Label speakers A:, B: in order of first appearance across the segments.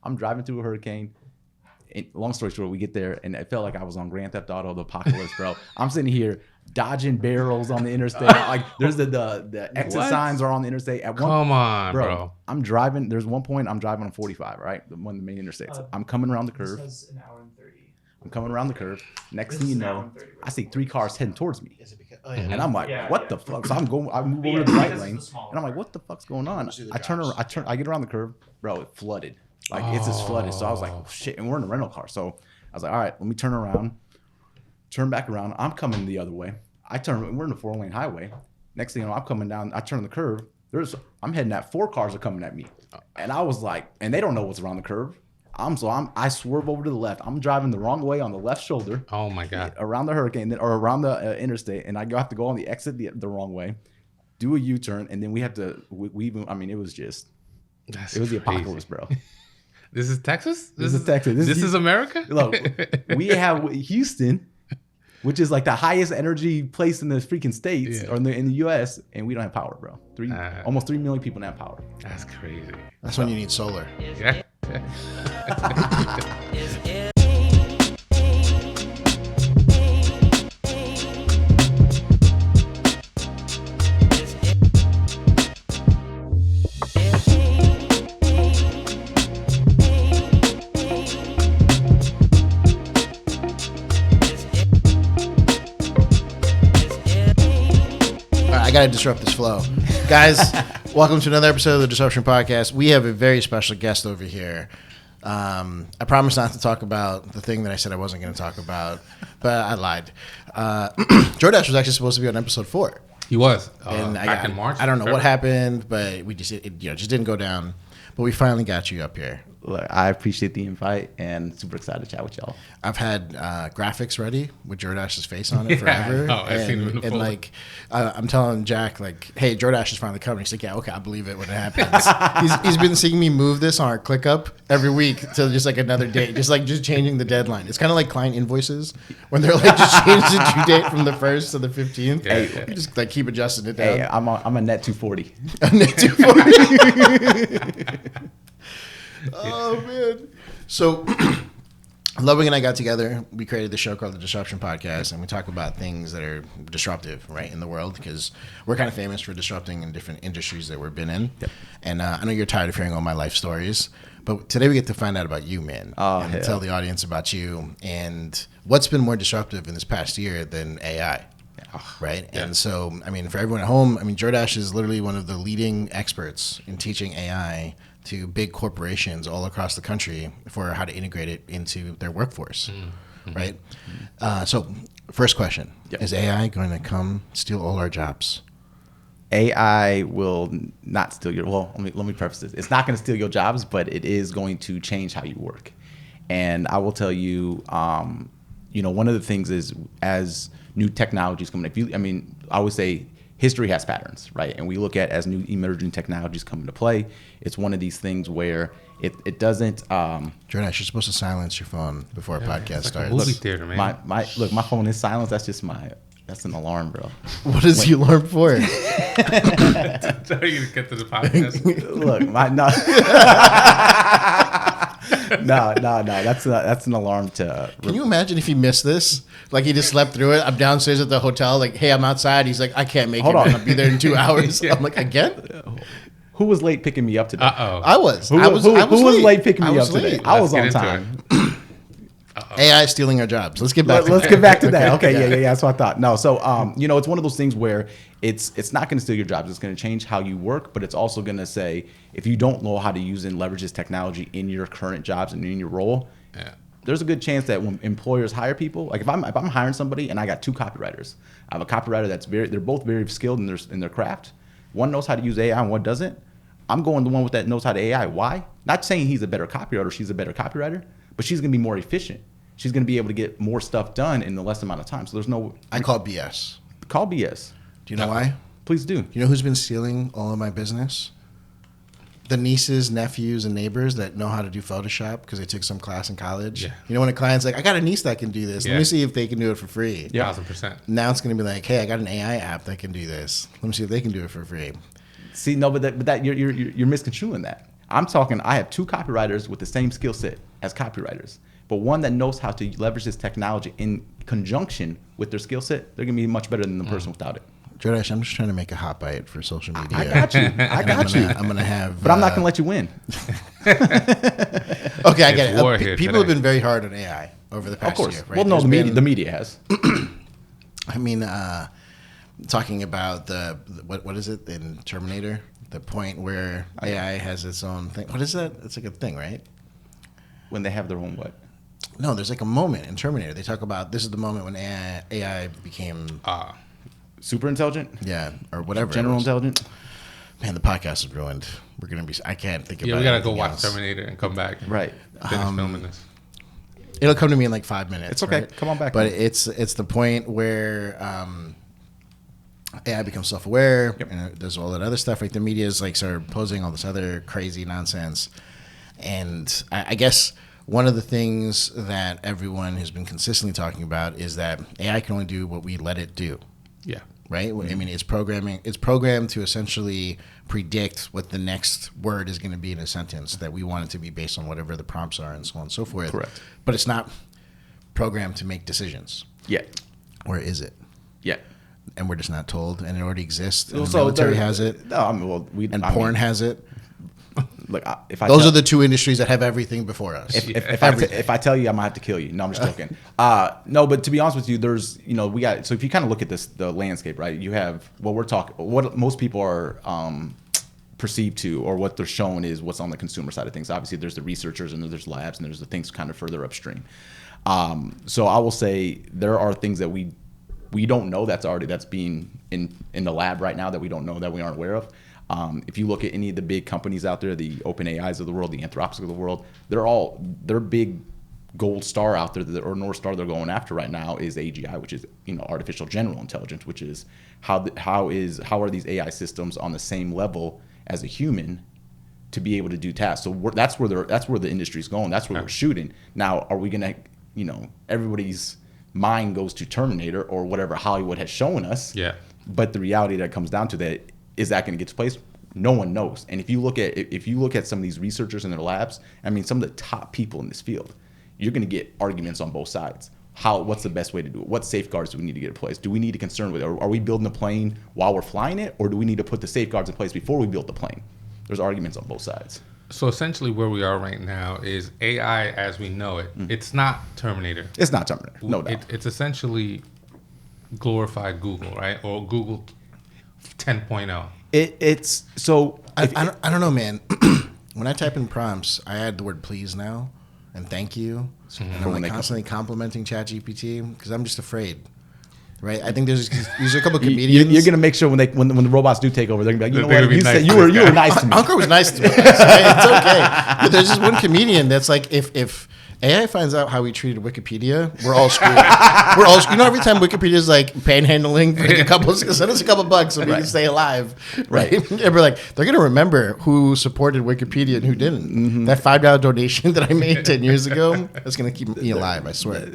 A: I'm driving through a hurricane. Long story short, we get there, and it felt like I was on Grand Theft Auto: The Apocalypse, bro. I'm sitting here dodging barrels on the interstate. Like there's the exit signs are on the interstate.
B: Come on, bro.
A: I'm driving. There's one point I'm driving on 45, right? One of the main interstates. I'm coming around the curve.
C: This has an hour and 30.
A: I'm coming around the curve. Next thing you know, I see 3 cars heading towards me.
D: Is it because,
A: And I'm like, what the fuck? So I move over to the right lane, and I'm like, what the fuck's going on? I get around the curve, bro. It flooded. Like it's just flooded. So I was like, oh, shit. And we're in a rental car. So I was like, all right, let me turn back around. I'm coming the other way. We're in a 4-lane highway. Next thing you know, I'm coming down. I turn the curve. I'm heading at 4 cars are coming at me. And I was like, and they don't know what's around the curve. I swerve over to the left. I'm driving the wrong way on the left shoulder.
B: Oh my God.
A: Around the hurricane or around the interstate. And I have to go on the exit the wrong way, do a U-turn. And then we have to, it was just, it was the apocalypse, bro.
B: This is Texas?
A: This is Texas.
B: This is America?
A: Look, we have Houston, which is like the highest energy place in the freaking states or in the U.S., and we don't have power, bro. Almost 3 million people don't have power.
B: That's crazy.
D: That's when you need solar.
B: Yeah.
D: I gotta disrupt this flow. Guys, welcome to another episode of the Disruption Podcast. We have a very special guest over here. I promised not to talk about the thing that I said I wasn't going to talk about, but I lied. Jordache was actually supposed to be on episode 4.
B: He was.
D: And
B: back in March?
D: I don't know what happened, but it just didn't go down. But we finally got you up here.
A: Look, I appreciate the invite and super excited to chat with y'all.
D: I've had graphics ready with Jordache's face on it forever.
B: I've seen them
D: and like, I'm telling Jack, like, hey, Jordache is finally coming. He's like, yeah, okay, I believe it when it happens. he's been seeing me move this on our ClickUp every week to just like another date, just changing the deadline. It's kind of like client invoices when they're like just change the due date from the 1st to the 15th.
B: Yeah.
D: You just like keep adjusting it down.
A: Hey, I'm a net 240.
D: A net 240. Oh man! So, Ludwig and I got together. We created the show called the Disruption Podcast, and we talk about things that are disruptive, right, in the world, because we're kind of famous for disrupting in different industries that we've been in. Yep. And I know you're tired of hearing all my life stories, but today we get to find out about you, man, and tell the audience about you and what's been more disruptive in this past year than AI. Right. Yeah. And so, I mean, for everyone at home, Jordache is literally one of the leading experts in teaching AI to big corporations all across the country for how to integrate it into their workforce. Mm-hmm. Right. So first question, is AI going to come steal all our jobs?
A: AI will not steal let me preface this. It's not going to steal your jobs, but it is going to change how you work. And I will tell you, one of the things is as new technologies come in, I would say history has patterns, right? And we look at as new emerging technologies come into play, it's one of these things where it doesn't.
D: Jordache, you're supposed to silence your phone before a podcast starts.
B: Movie theater, man.
A: My phone is silenced. That's an alarm, bro.
D: What is the alarm for?
B: Tell you to get to the podcast.
A: Look, No. That's an alarm to.
D: Can you imagine if he missed this? Like he just slept through it. I'm downstairs at the hotel. Like, hey, I'm outside. He's like, I can't make it. I'll be there in 2 hours. I'm like, again?
A: Who was late picking me up today?
D: I was.
A: Who was late picking me up today? I was on time.
D: AI stealing our jobs. Let's get back.
A: Let's get back to that. Okay, yeah. That's what I thought. No, so it's one of those things where it's not going to steal your jobs. It's going to change how you work, but it's also going to say if you don't know how to use and leverage this technology in your current jobs and in your role, there's a good chance that when employers hire people, like if I'm hiring somebody and I got 2 copywriters, I have a copywriter they're both very skilled in their craft. One knows how to use AI and one doesn't. I'm going the one that knows how to AI. Why? Not saying he's a better copywriter or she's a better copywriter, but she's going to be more efficient. She's going to be able to get more stuff done in the less amount of time. So there's no.
D: I call BS.
A: Call BS.
D: Do you know why?
A: Please do.
D: You know who's been stealing all of my business? The nieces, nephews, and neighbors that know how to do Photoshop because they took some class in college. Yeah. You know, when a client's like, I got a niece that can do this. Let me see if they can do it for free.
B: Yeah, 1,000%.
D: Now it's going to be like, hey, I got an AI app that can do this. Let me see if they can do it for free.
A: See, no, but that you're misconstruing that. I'm talking, I have 2 copywriters with the same skill set as copywriters, but one that knows how to leverage this technology in conjunction with their skill set, they're going to be much better than the person without it.
D: Jordache, I'm just trying to make a hot bite for social media.
A: I got you.
D: I'm going to have...
A: But I'm not going to let you win.
D: Okay, I get it. People have been very hard on AI over the past year. Right?
A: Well, no, the media has.
D: I mean, talking about what is it in Terminator? The point where AI has its own thing. What is that? It's like a thing, right?
A: When they have their own what?
D: No, there's like a moment in Terminator. They talk about this is the moment when AI became
A: super intelligent.
D: Yeah, or whatever.
A: General intelligent.
D: Man, the podcast is ruined. We're gonna be. I can't think about.
B: Yeah, we gotta go watch Terminator and come back.
A: Right.
B: Finish filming this.
D: It'll come to me in like 5 minutes.
A: It's okay.
D: Right?
A: Come on back.
D: But it's the point where AI becomes self-aware, and it does all that other stuff. Like the media is like sort of posing all this other crazy nonsense, and I guess one of the things that everyone has been consistently talking about is that AI can only do what we let it do.
B: Yeah.
D: Right? Mm-hmm. I mean, it's programmed to essentially predict what the next word is going to be in a sentence that we want it to be based on whatever the prompts are and so on and so forth.
A: Correct.
D: But it's not programmed to make decisions.
A: Yet.
D: Or is it?
A: Yet.
D: And we're just not told, and it already exists. And the military has it.
A: No, I mean, well,
D: porn has it.
A: Look,
D: those are the 2 industries that have everything before us.
A: If I tell you, I might have to kill you. No, I'm just joking. No, but to be honest with you, there's we got. So if you kind of look at the landscape, right? You have what most people are perceived to, or what they're shown is what's on the consumer side of things. Obviously, there's the researchers and there's labs and there's the things kind of further upstream. So I will say there are things that we don't know that's being in the lab right now that we don't know, that we aren't aware of. If you look at any of the big companies out there, the OpenAIs of the world, the Anthropics of the world, they're big gold star out there, or North Star they're going after right now is AGI, which is artificial general intelligence, which is how are these AI systems on the same level as a human to be able to do tasks. So that's where the industry's going. That's where we're shooting. Now, are we gonna everybody's mind goes to Terminator or whatever Hollywood has shown us.
B: Yeah.
A: But the reality that comes down to that, is that going to get to place? No one knows. And if you look at some of these researchers in their labs, I mean, some of the top people in this field, you're going to get arguments on both sides. What's the best way to do it? What safeguards do we need to get in place? Do we need to concern with it? Are we building a plane while we're flying it, or do we need to put the safeguards in place before we build the plane? There's arguments on both sides.
B: So essentially where we are right now is AI as we know it. It's not Terminator.
A: It's not Terminator, no doubt.
B: It's essentially glorified Google, right? Or Google 10.0.
A: It's so...
D: I don't know, man. When I type in prompts, I add the word please now and thank you. And I'm like constantly complimenting ChatGPT because I'm just afraid. Right, I think there's a couple of comedians.
A: You're gonna make sure when the robots do take over, they're gonna be like, you know what, you were nice to me.
D: Uncle was nice to me. It's okay. But there's just one comedian that's like, if AI finds out how we treated Wikipedia, we're all screwed. Every time Wikipedia is like panhandling for like a couple, send us a couple bucks so we can stay alive. Right, and we're like, they're gonna remember who supported Wikipedia and who didn't. Mm-hmm. That $5 donation that I made 10 years ago, that's gonna keep me alive. I swear.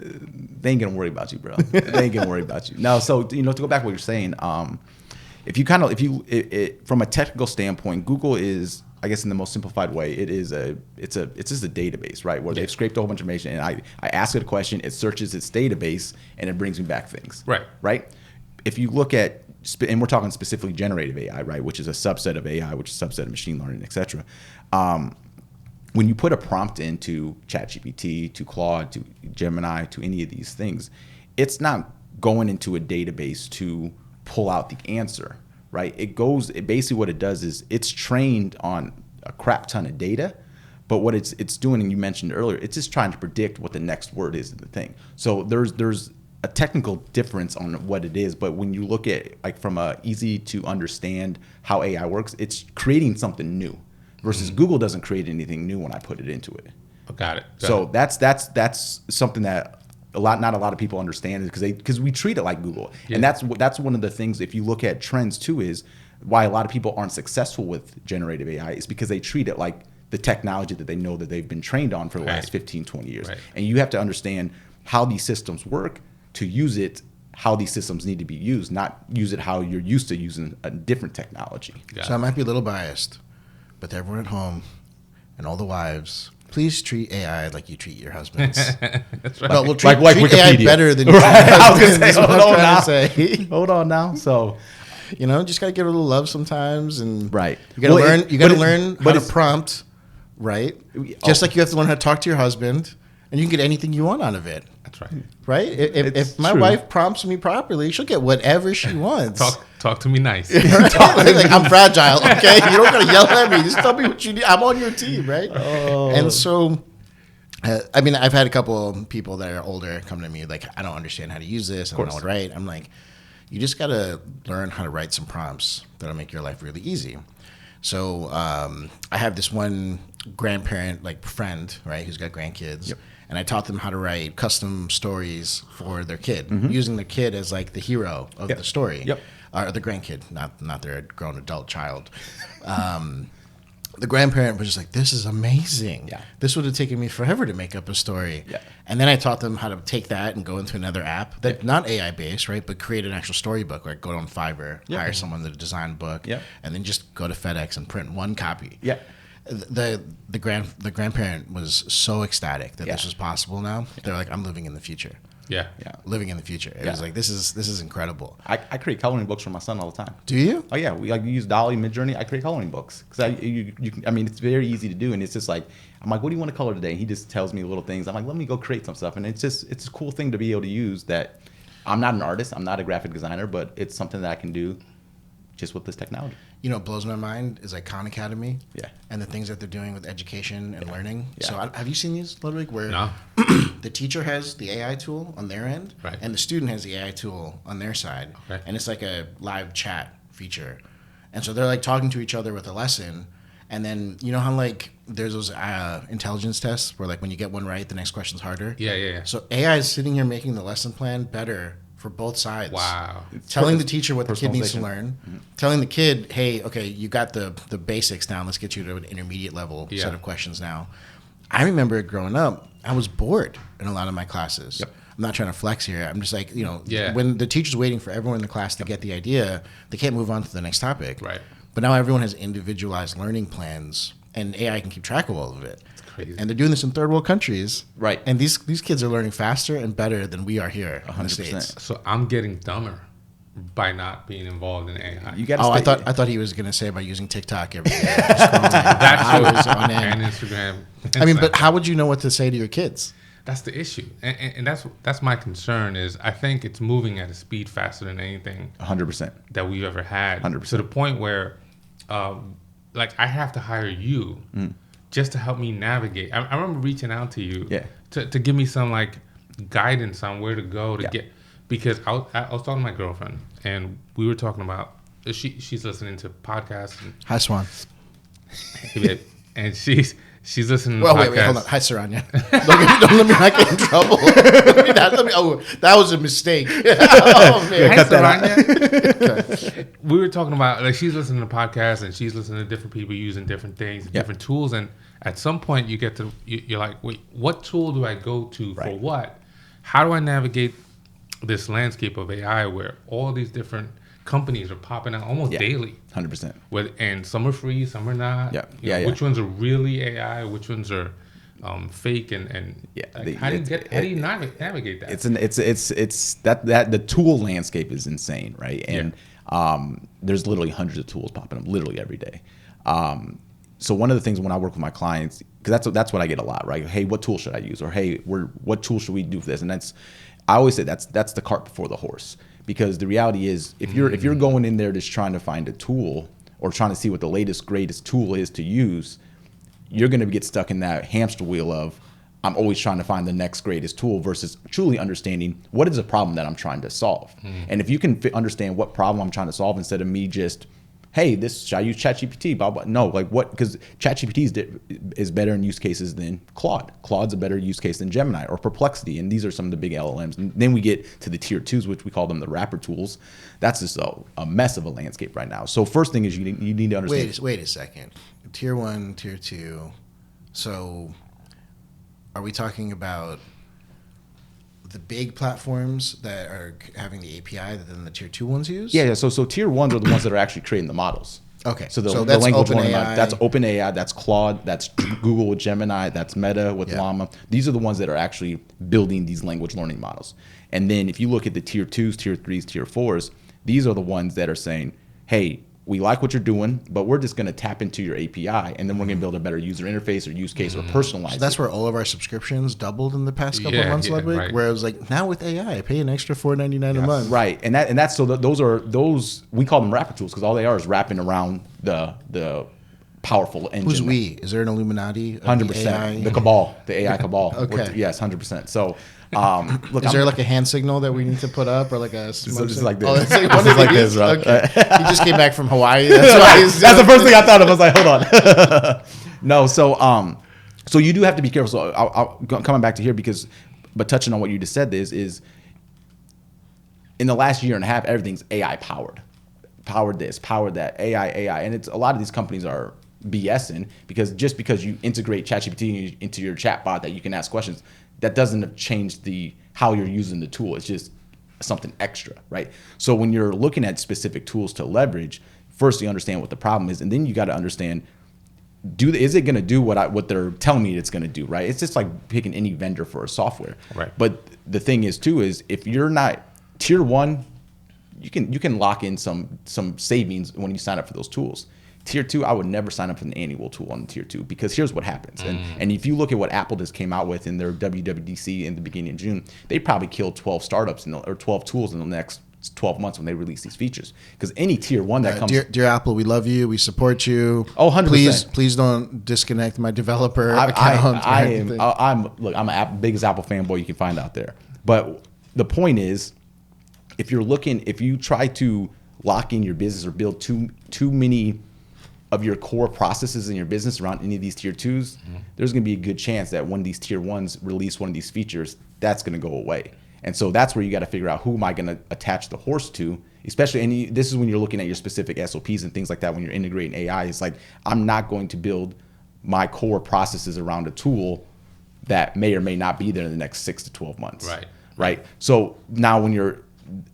A: They ain't gonna worry about you, bro. They ain't gonna worry about you. No, so to go back to what you're saying, from a technical standpoint, Google is, I guess in the most simplified way, it's just a database, right? Where they've scraped a whole bunch of information, and I ask it a question, it searches its database, and it brings me back things.
B: Right.
A: Right. If you look at, and we're talking specifically generative AI, right, which is a subset of AI, which is a subset of machine learning, et cetera. When you put a prompt into ChatGPT, to Claude, to Gemini, to any of these things, it's not going into a database to pull out the answer, right? Basically what it does is it's trained on a crap ton of data, but what it's doing, and you mentioned earlier, it's just trying to predict what the next word is in the thing. So there's a technical difference on what it is, but when you look at like from a easy to understand how AI works, it's creating something new. Versus Google doesn't create anything new when I put it into it.
B: Got it.
A: So that's something that not a lot of people understand because we treat it like Google, and that's one of the things. If you look at trends too, is why a lot of people aren't successful with generative AI is because they treat it like the technology that they know that they've been trained on for the last 15, 20 years. Right. And you have to understand how these systems work to use it. How these systems need to be used, not use it how you're used to using a different technology.
D: So I might be a little biased. But everyone at home, and all the wives, please treat AI like you treat your husbands.
B: That's right.
D: No, we'll treat,
A: Like
D: treat AI
A: Wikipedia.
D: better than you treat your
A: I was
D: husbands.
A: gonna
D: is
A: say,
D: what
A: hold
D: I'm
A: on
D: trying
A: now.
D: to say.
A: Hold on now. So,
D: You know, just gotta give it a little love sometimes, and
A: right.
D: You gotta
A: Well,
D: learn.
A: it-
D: You gotta
A: but it-
D: learn
A: but
D: how to
A: it's-
D: prompt, right? Just
A: Oh.
D: like you have to learn how to talk to your husband, and you can get anything you want out of it.
B: That's right.
D: Right?
A: It's
D: If my
A: true.
D: wife prompts me properly, she'll get whatever she wants.
B: Talk to me nice.
D: Like, I'm fragile, okay? You don't gotta yell at me. Just tell me what you need. I'm on your team, right?
A: Oh.
D: And so, I mean, I've had a couple of people that are older come to me like, I don't understand how to use this. I don't know what to write. I'm like, you just gotta learn how to write some prompts that'll make your life really easy. So I have this one grandparent, like friend, right, who's got grandkids. Yep. And I taught them how to write custom stories for their kid, using their kid as like the hero of the story.
A: Yep.
D: Or the grandkid, not their grown adult child. The grandparent was just like, this is amazing.
A: Yeah.
D: This would have taken me forever to make up a story.
A: Yeah.
D: And then I taught them how to take that and go into another app that not AI based, right, but create an actual storybook, like go on Fiverr, hire someone to design a book, and then just go to FedEx and print one copy.
A: Yeah.
D: The grandparent was so ecstatic that this was possible now. They're like, I'm living in the future.
B: Yeah.
D: Living in the future. It was like, this is incredible.
A: I create coloring books for my son all the time.
D: Do you?
A: Oh yeah, we use Dolly, Midjourney. I create coloring books because I mean, it's very easy to do, and it's just like I'm like, what do you want to color today? And he just tells me little things. I'm like, let me go create some stuff, and it's a cool thing to be able to use. That I'm not an artist, I'm not a graphic designer, but it's something that I can do just with this technology.
D: You know what blows my mind is like Khan Academy.
A: Yeah.
D: And the things that they're doing with education and learning.
A: Yeah.
D: So have you seen these, Ludwig, where
B: No.
D: the teacher has the AI tool on their end,
B: Right.
D: and the student has the AI tool on their side,
B: Okay.
D: and it's like a live chat feature, and so they're like talking to each other with a lesson, and then you know how like there's those intelligence tests where like when you get one right, the next question's harder.
B: Yeah.
D: So AI is sitting here making the lesson plan better for both sides.
B: Wow.
D: Telling the teacher what the kid needs to
A: personalization.
D: learn, telling the kid, hey, okay, you got the basics down. Let's get you to an intermediate level set of questions now. I remember growing up, I was bored in a lot of my classes.
A: Yep.
D: I'm not trying to flex here. I'm just like,
B: Yeah.
D: when the teacher's waiting for everyone in the class to get the idea, they can't move on to the next topic.
B: Right.
D: But now everyone has individualized learning plans, and AI can keep track of all of it.
B: Crazy.
D: And they're doing this in third world countries.
A: Right.
D: And these kids are learning faster and better than we are here in the
A: 100%.
D: States.
B: So I'm getting dumber by not being involved in AI.
A: You got.
D: Oh, I thought he was gonna say by using TikTok every day. Scrolling
B: That's
D: hours
B: true.
D: on
B: And
D: end.
B: Instagram.
D: I mean, but how would you know what to say to your kids?
B: That's the issue, and that's my concern. Is I think it's moving at a speed faster than anything
A: 100%.
B: that we've ever had.
A: 100%.
B: To the point where, like, I have to hire you just to help me navigate. I remember reaching out to you to give me some like guidance on where to go to get, because I was talking to my girlfriend and we were talking about she's listening to podcasts and,
D: Hi, Swan.
B: and she's listening to
D: Well,
B: podcasts.
D: wait, hold on. Hi, Saranya. Don't let me not get in trouble. That was a mistake. Oh, man.
B: Hi,
A: cut that
B: Saranya. We were talking about, like, she's listening to podcasts and she's listening to different people using different things, different tools, and at some point you get to you're like, wait, what tool do I go to for what? How do I navigate this landscape of AI where all these different companies are popping out almost daily?
A: 100%.
B: And some are free, some are not.
A: Yeah.
B: You know, which ones are really AI? Which ones are fake? And like, how do you navigate that?
A: It's that the tool landscape is insane, right? And there's literally hundreds of tools popping up literally every day. So one of the things when I work with my clients, because that's what I get a lot, right? Hey, what tool should I use? Or hey, what tool should we do for this? And I always say that's the cart before the horse, because the reality is if you're going in there just trying to find a tool or trying to see what the latest greatest tool is to use, you're going to get stuck in that hamster wheel of I'm always trying to find the next greatest tool versus truly understanding what is the problem that I'm trying to solve. And if you can understand what problem I'm trying to solve instead of me just, hey, should I use ChatGPT? Blah, blah. No, like what? Because ChatGPT is better in use cases than Claude. Claude's a better use case than Gemini or Perplexity. And these are some of the big LLMs. And then we get to the tier 2s, which we call them the wrapper tools. That's just a mess of a landscape right now. So first thing is you need to understand.
D: Wait a second. Tier 1, tier 2. So are we talking about the big platforms that are having the API that then the tier 2 ones use?
A: Yeah. So tier 1s are the ones that are actually creating the models.
D: Okay.
A: So the
D: that's
A: language
D: OpenAI.
A: learning model, that's OpenAI, that's Claude, that's Google with Gemini, that's Meta with Llama. These are the ones that are actually building these language learning models. And then if you look at the tier 2s, tier 3s, tier 4s, these are the ones that are saying, hey, we like what you're doing, but we're just going to tap into your API, and then we're going to build a better user interface or use case or personalize.
D: So that's where all of our subscriptions doubled in the past couple of months, Ludwig.
B: Right.
D: Where it was like, now with AI, I pay an extra $4.99 a month.
A: Right, and that's so those we call them wrapper tools because all they are is wrapping around the powerful engine.
D: Who's we? Is there an Illuminati?
A: 100%. The cabal, the AI cabal.
D: Okay.
A: Yes, 100%. So, look,
D: is there like a hand signal that we need to put up, or like a
A: just like this?
D: Oh, it's like
A: This
D: one
A: is
D: of
A: like
D: these?
A: this, bro.
D: Okay. He just came back from Hawaii. That's why he's
A: That's the first thing I thought of. I was like, hold on. No, so you do have to be careful. So I'll coming back to here but touching on what you just said is in the last year and a half, everything's AI powered. Powered this, powered that, AI. And it's a lot of these companies are BSing because just because you integrate ChatGPT into your chatbot that you can ask questions, that doesn't change how you're using the tool. It's just something extra, right? So when you're looking at specific tools to leverage, first you understand what the problem is, and then you got to understand, is it going to do what they're telling me it's going to do, right? It's just like picking any vendor for a software.
B: Right.
A: But the thing is too is if you're not tier 1, you can lock in some savings when you sign up for those tools. Tier 2, I would never sign up for an annual tool on tier 2 because here's what happens. And if you look at what Apple just came out with in their WWDC in the beginning of June, they probably killed 12 startups or 12 tools in the next 12 months when they release these features. Because any tier 1 that comes...
D: Dear Apple, we love you. We support you.
A: Oh, 100%.
D: Please don't disconnect my developer account.
A: I'm a biggest Apple fanboy you can find out there. But the point is, if you try to lock in your business or build too many of your core processes in your business around any of these tier 2s, there's going to be a good chance that when these tier 1s release one of these features, that's going to go away. And so that's where you got to figure out who am I going to attach the horse to, especially, and this is when you're looking at your specific SOPs and things like that when you're integrating AI. It's like, I'm not going to build my core processes around a tool that may or may not be there in the next 6 to 12 months. Right. So now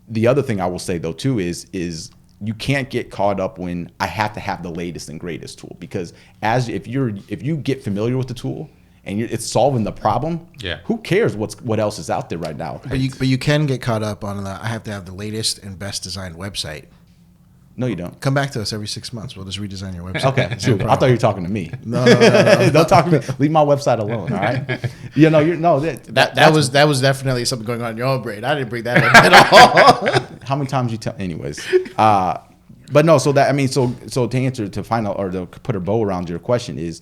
A: the other thing I will say though too is you can't get caught up when I have to have the latest and greatest tool, because if you get familiar with the tool and it's solving the problem, who cares what else is out there right now?
D: But you can get caught up on I have to have the latest and best designed website.
A: No, you don't.
D: Come back to us every 6 months. We'll just redesign your website.
A: Okay, sure. I thought you were talking to me.
D: No.
A: Don't talk to me. Leave my website alone. All right.
D: That was definitely something going on in your own brain. I didn't bring that up at all.
A: How many times you tell? Anyways, but no. So to answer to find out or to put a bow around your question is,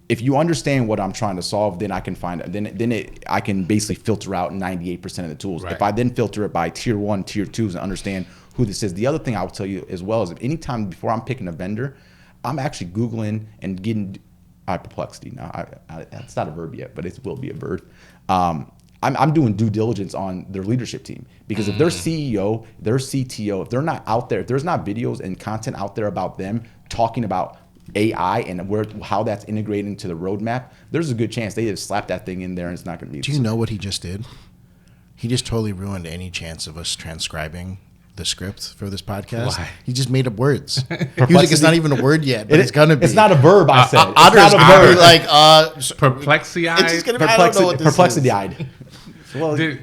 A: if you understand what I'm trying to solve, then I can I can basically filter out 98% of the tools.
B: Right.
A: If I then filter it by tier 1, tier 2s, and understand who this is. The other thing I will tell you as well is, if anytime before I'm picking a vendor, I'm actually Googling and getting perplexity. Now, that's not a verb yet, but it will be a verb. I'm doing due diligence on their leadership team, because if their CEO, their CTO, if they're not out there, if there's not videos and content out there about them talking about AI and how that's integrated into the roadmap, there's a good chance they just slap that thing in there and it's not going to be.
D: Do you know what he just did? He just totally ruined any chance of us transcribing the script for this podcast.
B: Why?
D: He just made up words. He was like, it's not even a word yet, but it's gonna be.
A: It's not a verb, I said.
D: Otter's gonna be like,
B: perplexity-eyed.
D: It's just gonna be, I don't know what this
A: perplexity-eyed.
B: Well, dude,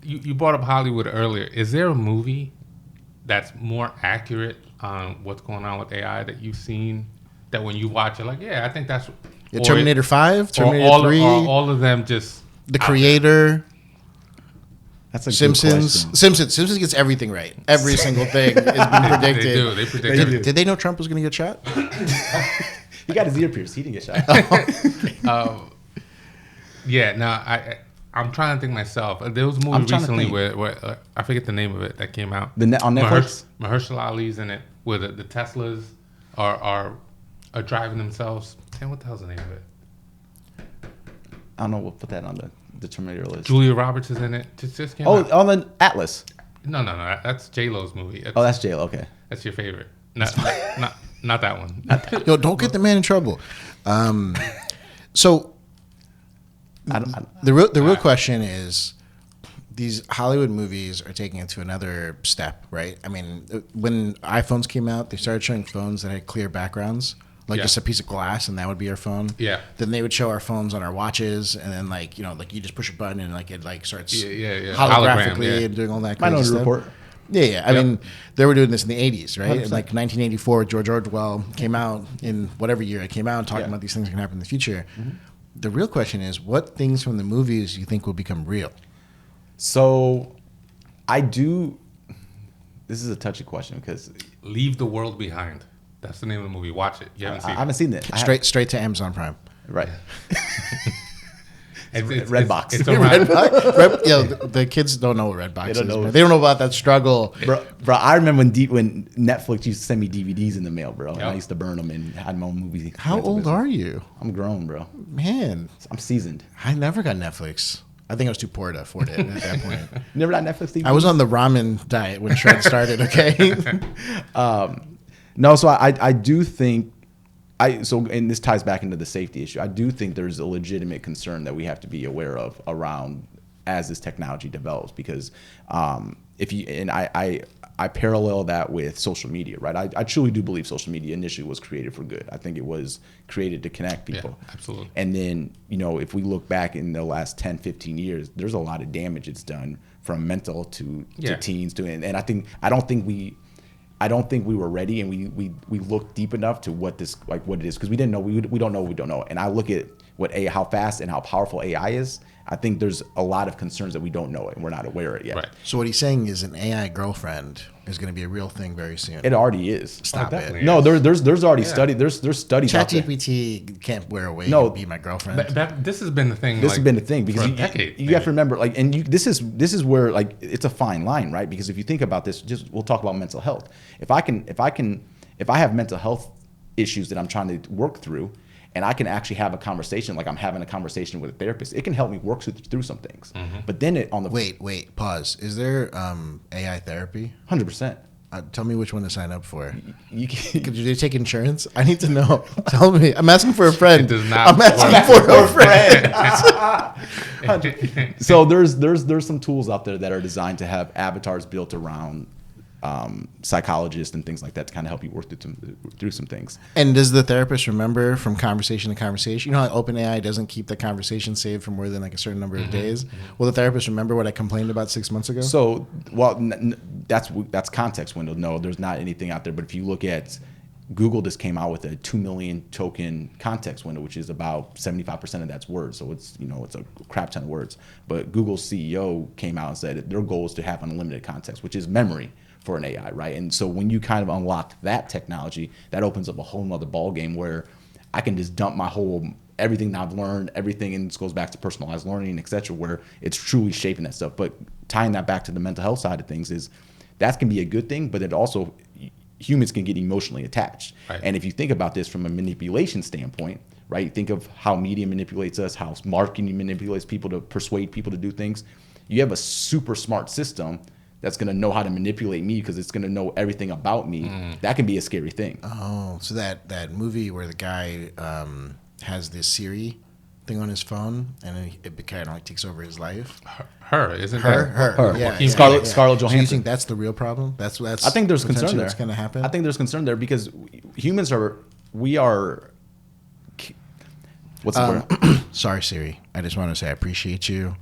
B: you brought up Hollywood earlier. Is there a movie that's more accurate on what's going on with AI that you've seen, that when you watch it, like, yeah, I think that's...
D: Terminator 5, Terminator 3.
B: All of them just...
D: The Creator.
A: That's a
D: Simpsons. Simpsons gets everything right. Every single thing has been predicted.
B: They predict.
D: Did they know Trump was going to get shot?
A: He got his ear pierced. He didn't get shot.
B: Yeah. Now I'm trying to think myself. There was a movie recently where I forget the name of it that came out.
A: On Netflix.
B: Mahershala Ali's in it, where the Teslas are driving themselves. Damn, what the hell's the name of it?
A: I don't know. We'll put that on the Terminator list.
B: Julia Roberts is in it. Just came out.
A: On the Atlas.
B: No. That's J-Lo's movie.
A: That's J-Lo. Okay.
B: That's your favorite. Not that one.
D: Yo, don't get the man in trouble. So the real question is, these Hollywood movies are taking it to another step, right? I mean, when iPhones came out, they started showing phones that had clear backgrounds, like just a piece of glass, and that would be our phone.
B: Yeah.
D: Then they would show our phones on our watches, and then like you just push a button and like it like starts
B: holographically
D: holographically and doing all that crazy stuff. Report. Yeah. I mean, they were doing this in the 80s, right? 100%. Like 1984, George Orwell came out in whatever year it came out, talking about these things that can happen in the future. Mm-hmm. The real question is, what things from the movies do you think will become real?
A: So, this is a touchy question because...
B: Leave the World Behind. That's the name of the movie. Watch it. You haven't seen it.
A: I haven't seen it.
D: Straight to Amazon Prime.
A: Right.
B: It's
A: Redbox.
B: It's Redbox.
D: The kids don't know what Redbox is. They don't know about that struggle.
A: Bro, I remember when Netflix used to send me DVDs in the mail, bro. Yep. And I used to burn them and had my own movie.
D: How old are you?
A: I'm grown, bro.
D: Man.
A: I'm seasoned.
D: I never got Netflix. I think I was too poor to afford it at that point.
A: Never got Netflix DVDs?
D: I was on the ramen diet when Shred started, okay?
A: No, so I do think, and this ties back into the safety issue. I do think there's a legitimate concern that we have to be aware of around as this technology develops, because I parallel that with social media, right? I truly do believe social media initially was created for good. I think it was created to connect people.
B: Yeah, absolutely.
A: And then, if we look back in the last 10, 15 years, there's a lot of damage it's done from mental to teens and I don't think we were ready, and we looked deep enough to what it is, because we didn't know we don't know what we don't know. And I look at how fast and how powerful AI is. I think there's a lot of concerns that we don't know it and we're not aware of it yet.
B: Right.
D: So what he's saying is an AI girlfriend is going to be a real thing very soon.
A: It already is.
D: Stop it.
A: No, there's already study. There's studies.
D: ChatGPT can't wear a wig and be my girlfriend.
B: This has been the thing.
A: This has been the thing because you have to remember, this is where it's a fine line, right? Because if you think about this, we'll talk about mental health. If I have mental health issues that I'm trying to work through, and I can actually have a conversation like I'm having a conversation with a therapist, it can help me work through some things. Mm-hmm. But then
D: wait, pause. Is there AI therapy?
A: 100%.
D: Tell me which one to sign up for. Do they take insurance? I need to know. Tell me. I'm asking for a friend.
B: It does not.
D: I'm asking for a
A: friend. So there's some tools out there that are designed to have avatars built around psychologists and things like that to kind of help you work through some things.
D: And does the therapist remember from conversation to conversation? You know how OpenAI doesn't keep the conversation saved for more than like a certain number of days? Will the therapist remember what I complained about 6 months ago?
A: So, that's context window. No, there's not anything out there. But if you look at Google, just came out with a 2 million token context window, which is about 75% of that's words. So it's a crap ton of words. But Google's CEO came out and said their goal is to have unlimited context, which is memory for an AI, right? And so when you kind of unlock that technology, that opens up a whole nother ball game where I can just dump everything that I've learned, everything, and this goes back to personalized learning, et cetera, where it's truly shaping that stuff. But tying that back to the mental health side of things is that can be a good thing, but it also, humans can get emotionally attached. Right. And if you think about this from a manipulation standpoint, right? Think of how media manipulates us, how marketing manipulates people to persuade people to do things. You have a super smart system that's going to know how to manipulate me because it's going to know everything about me. That can be a scary thing.
D: Oh, so that movie where the guy has this Siri thing on his phone and it kind of like takes over his life.
B: Her, isn't
A: her?
B: Yeah.
A: Scarlett Johansson.
D: So you think that's the real problem? That's
A: I think there's concern there.
D: What's going to happen?
A: I think there's concern there because humans are. What's the word?
D: Sorry, Siri. I just want to say I appreciate you.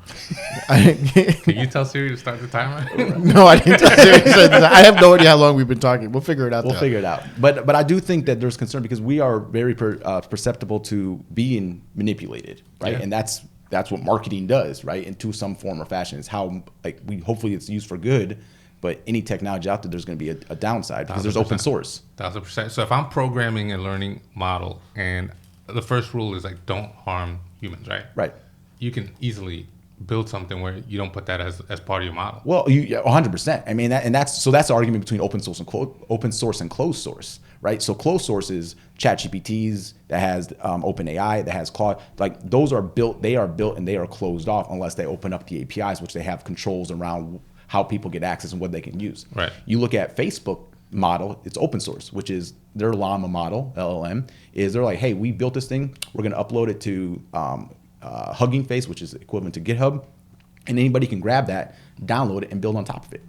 B: Can you tell Siri to start the timer?
D: No, I didn't tell Siri. I have no idea how long we've been talking. We'll figure it out.
A: We'll figure it out. But I do think that there's concern because we are very perceptible to being manipulated, right? Yeah. And that's what marketing does, right? Into some form or fashion. It's how hopefully it's used for good. But any technology out there, there's going to be a downside because there's open source.
B: 1,000%. So if I'm programming a learning model and the first rule is don't harm humans, right?
A: Right.
B: You can easily build something where you don't put that as part of your model.
A: Well, 100%. I mean, that's the argument between open source and closed source, right? So closed source is ChatGPTs that has OpenAI that has Claude. Those are built. They are built and they are closed off unless they open up the APIs, which they have controls around how people get access and what they can use.
B: Right.
A: You look at Facebook model, it's open source, which is their Llama model, LLM, is they're like, hey, we built this thing, we're going to upload it to Hugging Face, which is equivalent to GitHub, and anybody can grab that, download it, and build on top of it.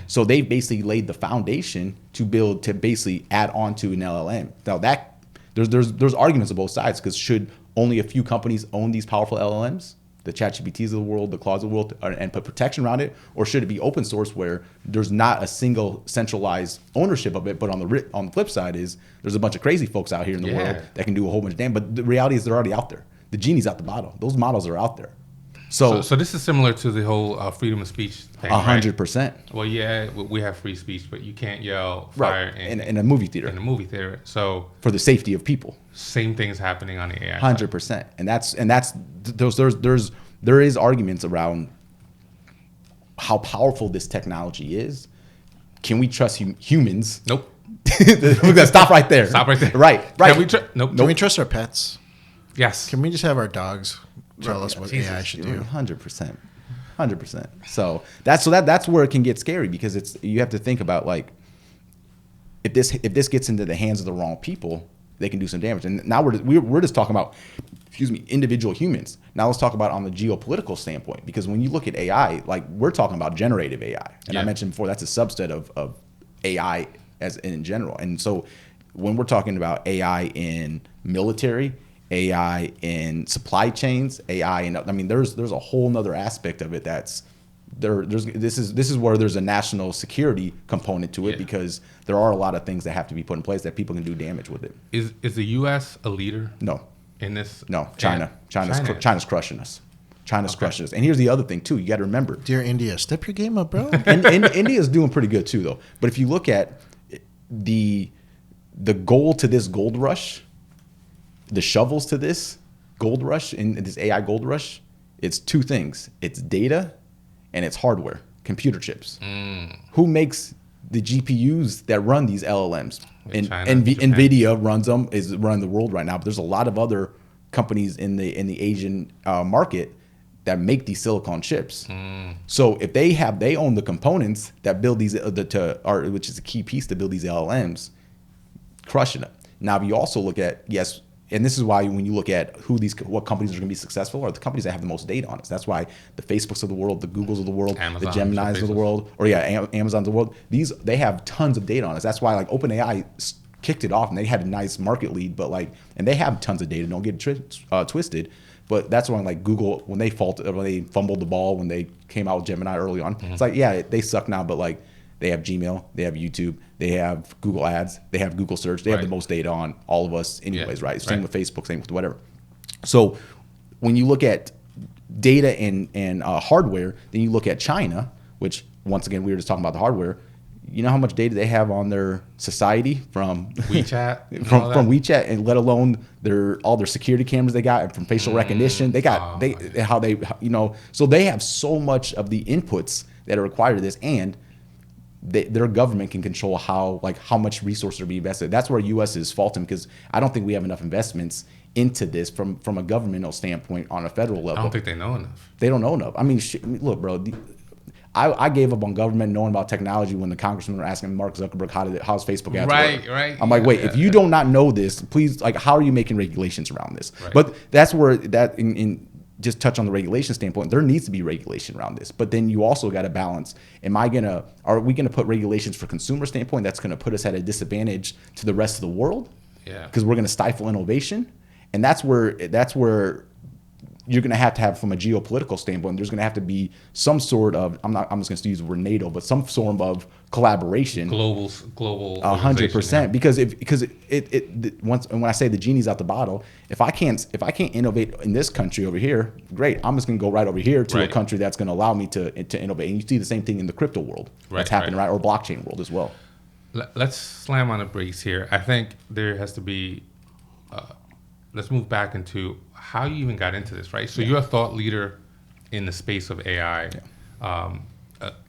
A: So they basically laid the foundation to basically add on to an LLM. Now that there's arguments on both sides, because should only a few companies own these powerful LLMs, the ChatGPTs of the world, the Claudes of the world, and put protection around it, or should it be open source where there's not a single centralized ownership of it, but on the flip side is there's a bunch of crazy folks out here in the world that can do a whole bunch of damn. But the reality is they're already out there. The genie's out the bottle. Those models are out there. So
B: this is similar to the whole freedom of speech thing,
A: 100%.
B: Well, yeah, we have free speech, but you can't yell fire
A: in a movie theater.
B: In a movie theater, so
A: for the safety of people.
B: Same thing's happening on the AI.
A: 100%, there is arguments around how powerful this technology is. Can we trust humans?
B: Nope.
A: We're gonna stop right there.
B: Stop right there.
A: Right.
B: Can we nope.
D: Can we trust our pets?
B: Yes.
D: Can we just have our dogs tell us what AI should do?
A: 100%. 100%. So that's where it can get scary, because you have to think about, like, if this gets into the hands of the wrong people, they can do some damage. And now we're just talking about, individual humans. Now let's talk about on the geopolitical standpoint, because when you look at AI, like, we're talking about generative AI, and I mentioned before that's a subset of AI as in general. And so when we're talking about AI in military, AI in supply chains, AI in, I mean, there's a whole nother aspect of it that's there. This is where there's a national security component to it, because there are a lot of things that have to be put in place that people can do damage with it.
B: Is the U.S. a leader?
A: No.
B: In this?
A: No, China's crushing us. China's crushing us. And here's the other thing too. You got to remember,
D: dear India, step your game up, bro.
A: and India's doing pretty good too, though. But if you look at the goal to this gold rush, the shovels to this gold rush, in this AI gold rush, it's two things. It's data and it's hardware, computer chips. Who makes the GPUs that run these LLMs? And NVIDIA runs them, is running the world right now. But there's a lot of other companies in the Asian market that make these silicon chips. So if they own the components that build these, which is a key piece to build these LLMs, crushing it. Now, if you also look at, and this is why when you look at what companies are going to be successful are the companies that have the most data on us. That's why the Facebooks of the world, the Googles of the world, the Geminis of the world, Amazons of the world, they have tons of data on us. That's why, like, OpenAI kicked it off and they had a nice market lead, but and they have tons of data. Don't get twisted. But that's when, like, Google, when they fumbled the ball when they came out with Gemini early on, it's like, they suck now, but, like, they have Gmail, they have YouTube, they have Google Ads, they have Google Search. They have the most data on all of us anyways, right? Same with Facebook, same with whatever. So when you look at data and hardware, then you look at China, which, once again, we were just talking about the hardware. You know how much data they have on their society from
B: WeChat,
A: from WeChat, and let alone all their security cameras they got, and from facial recognition. They got so they have so much of the inputs that are required to this, and their government can control how much resources are being invested. That's where U.S. is faulting, because I don't think we have enough investments into this from a governmental standpoint on a federal level.
B: I don't think they know enough.
A: They don't know enough. I mean, look, bro. I gave up on government knowing about technology when the congressmen were asking Mark Zuckerberg how's Facebook ads work.
B: Right.
A: I'm like, wait, if you do not know this, please, how are you making regulations around this?
B: Right.
A: But that's where in just touch on the regulation standpoint, there needs to be regulation around this. But then you also got to balance, are we gonna put regulations for consumer standpoint that's gonna put us at a disadvantage to the rest of the world?
B: Yeah. Because
A: we're gonna stifle innovation. And that's where you're going to have from a geopolitical standpoint, there's going to have to be some sort of, I'm just going to use the word NATO, but some form of collaboration.
B: Global.
A: 100%. Because when I say the genie's out the bottle, if I can't innovate in this country over here, great. I'm just going to go right over here to a country that's going to allow me to innovate. And you see the same thing in the crypto world that's happening, right? Or blockchain world as well.
B: Let's slam on the brakes here. I think there has to be, let's move back into how you even got into this, right? So you're a thought leader in the space of AI. Yeah.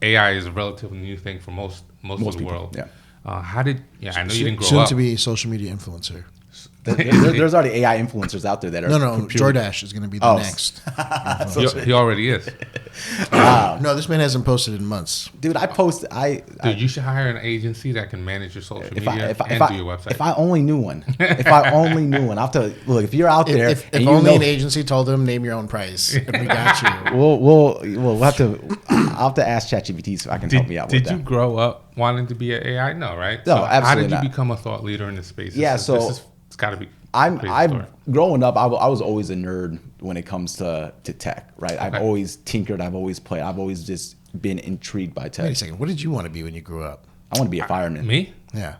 B: AI is a relatively new thing for most of the
A: people,
B: world.
A: Yeah.
B: I know you didn't grow up.
D: Soon to be social media influencer.
A: There's already AI influencers out there that are
D: Jordache is going to be the next.
B: He already is.
D: No, this man hasn't posted in months.
A: Dude,
B: Dude, you should hire an agency that can manage your social media and do your website.
A: If I only knew one. I'll tell you, look, if you're out there,
D: if only an agency told them name your own price, and we got you.
A: We'll have to. I'll have to ask ChatGPT so I can help me out with that.
B: Did you grow up wanting to be an AI? No, right?
A: No,
B: so
A: absolutely
B: how did you
A: not.
B: become a thought leader in this space? It's got to be.
A: I'm growing up. I was always a nerd when it comes to tech, right? Okay. I've always tinkered. I've always played. I've always just been intrigued by tech.
D: Wait a second. What did you want to be when you grew up?
A: I want to be a fireman.
B: Me?
D: Yeah.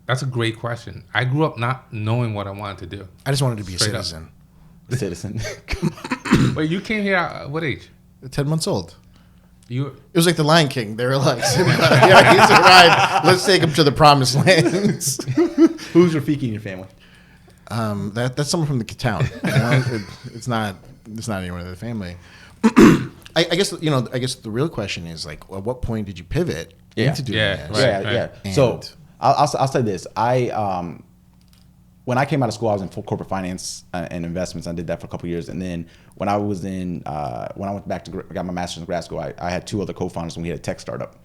B: That's a great question. I grew up not knowing what I wanted to do.
D: I just wanted to be a citizen.
A: A citizen.
B: Wait, you came here at what age?
D: 10 months old.
B: It
D: was like the Lion King. They were like, yeah, he's arrived. Let's take him to the promised lands.
A: Who's Rafiki in your family?
D: That's someone from the town. You know? It's not anyone in the family. I guess the real question is like, at what point did you pivot into doing this?
A: Right. So I'll say this. When I came out of school, I was in full corporate finance and investments. I did that for a couple of years, and then when I was when I went back to got my master's in grad school, I had two other co-founders, and we had a tech startup,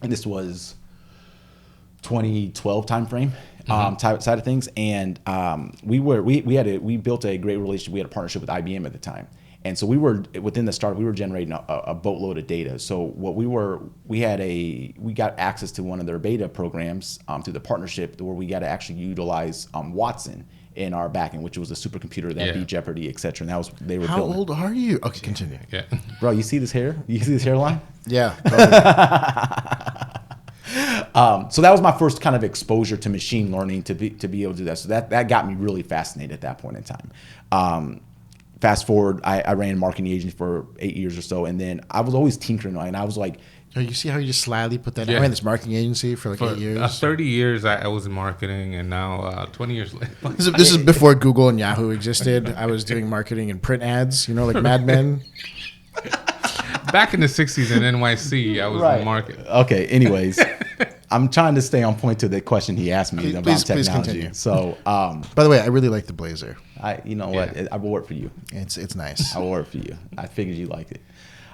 A: and this was 2012 timeframe. Side of things, and we built a great relationship. We had a partnership with IBM at the time, and so we were within the startup. We were generating a boatload of data. So what we got access to one of their beta programs through the partnership, where we got to actually utilize Watson in our backend, which was a supercomputer that beat Jeopardy, etc. And that was they were.
D: How
A: building.
D: Old are you? Okay, continue.
B: Yeah,
A: bro, you see this hair? You see this hairline?
D: Yeah.
A: So that was my first kind of exposure to machine learning to be able to do that. So that got me really fascinated at that point in time. Fast forward, I ran a marketing agency for 8 years or so, and then I was always tinkering, and I was like,
D: you see how you just slyly put that? I ran this marketing agency for 8 years.
B: 30 years I was in marketing, and now 20 years later.
D: This is before Google and Yahoo existed. I was doing marketing and print ads, like Mad Men.
B: Back in the 60s in NYC, I was in the market.
A: Okay, anyways. I'm trying to stay on point to the question he asked me about technology. Please continue. So,
D: by the way, I really like the blazer.
A: What? I will work for you.
D: It's nice.
A: I will work for you. I figured you liked it.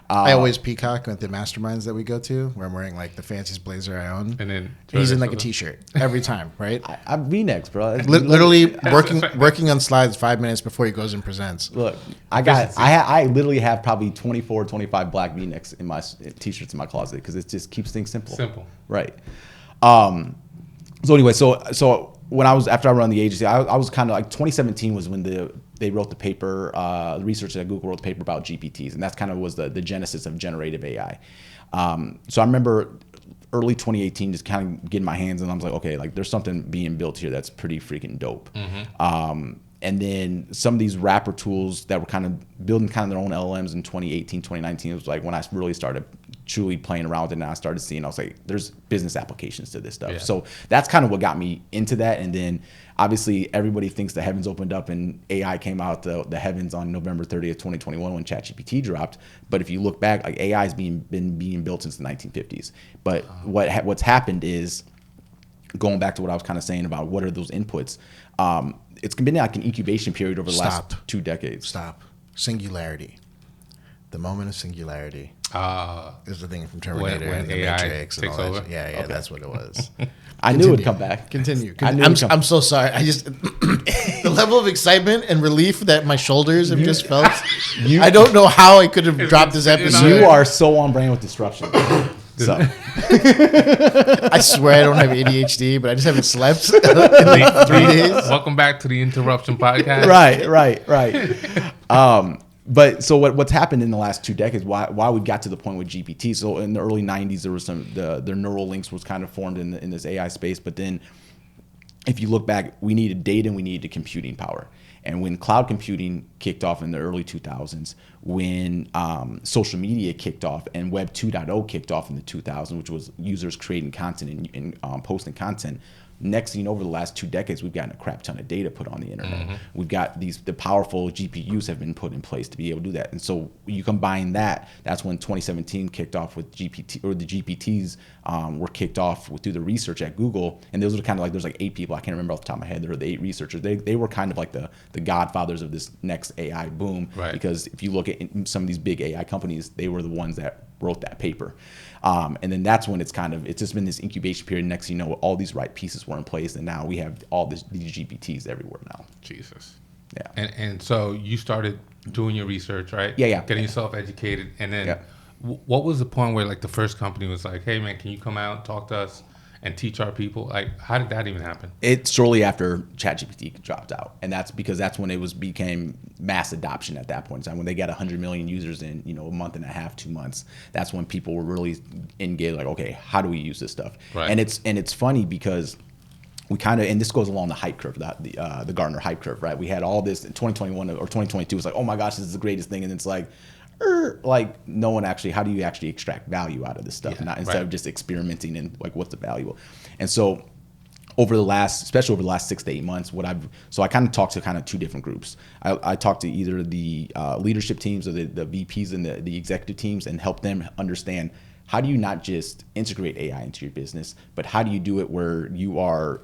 D: I always peacock at the masterminds that we go to, where I'm wearing like the fanciest blazer I own,
B: and then
D: he's in like a t-shirt every time, right?
A: I'm V-necks, bro.
D: Literally working on slides 5 minutes before he goes and presents.
A: Look, I literally have probably 24, 25 black V-necks in my t-shirts in my closet because it just keeps things simple.
B: Simple,
A: right? So anyway, so when after I run the agency, I was kind of like 2017 was when they wrote the paper, the researchers at Google wrote the paper about GPTs, and that's kind of was the genesis of generative AI. So I remember early 2018 just kind of getting my hands, and I was like, okay, like there's something being built here that's pretty freaking dope. And then some of these wrapper tools that were kind of building kind of their own LLMs in 2018, 2019, it was like when I really started truly playing around with it, and I started seeing, I was like, there's business applications to this stuff. Yeah. So that's kind of what got me into that. And then obviously everybody thinks the heavens opened up and AI came out the heavens on November 30th, 2021 when ChatGPT dropped. But if you look back, like AI has been being built since the 1950s. But what's happened is, going back to what I was kind of saying about what are those inputs, it's been like an incubation period over the last 2 decades.
D: Stop. Singularity. The moment of singularity. Is the thing from Terminator
B: when
D: and the
B: AI
D: Matrix and
B: takes
D: all
B: over?
D: that. Yeah,
A: Okay.
D: that's what it was.
A: I knew it would come back.
D: Continue. I'm so sorry. I just the level of excitement and relief that my shoulders have just felt. I don't know how I could have dropped this episode.
A: You are so on brand with disruption. So
D: I swear I don't have ADHD, but I just haven't slept in like 3 days.
B: Welcome back to the Interruption Podcast.
A: Right. But so what's happened in the last 2 decades, why we got to the point with GPT. So in the early 90s, there was their neural links was kind of formed in this AI space. But then if you look back, we needed data and we needed computing power. And when cloud computing kicked off in the early 2000s, when social media kicked off and Web 2.0 kicked off in the 2000s, which was users creating content and posting content, Next thing you know, over the last 2 decades, we've gotten a crap ton of data put on the internet. We've got the powerful GPUs have been put in place to be able to do that. And so you combine that, that's when 2017 kicked off with GPT, or the GPTs were kicked off through the research at Google. And those are kind of like, there's like 8 people, I can't remember off the top of my head, there are the 8 researchers. They were kind of like the godfathers of this next AI boom.
B: Right.
A: Because if you look at some of these big AI companies, they were the ones that wrote that paper. And then that's when it's just been this incubation period. Next thing you know, all these right pieces were in place, and now we have these GPTs everywhere now.
B: Jesus.
A: Yeah.
B: And so you started doing your research, right?
A: Yeah.
B: Getting yourself educated, and then what was the point where like the first company was like, "Hey man, can you come out, talk to us, and teach our people"? Like, how did that even happen?
A: It's shortly after ChatGPT dropped out, and that's because that's when it became mass adoption at that point in time. When they got 100 million users in a month and a half, 2 months, that's when people were really engaged. Like, okay, how do we use this stuff?
B: Right.
A: And it's funny because we and this goes along the hype curve, the Gartner hype curve, right? We had all this in 2021 or 2022. It's like, oh my gosh, this is the greatest thing, and it's like no one actually, how do you actually extract value out of this stuff? Instead of just experimenting and like, what's the value? And so especially over the last 6 to 8 months, I kind of talked to kind of 2 different groups. I talked to either the leadership teams or the VPs and the executive teams, and help them understand, how do you not just integrate AI into your business, but how do you do it where you are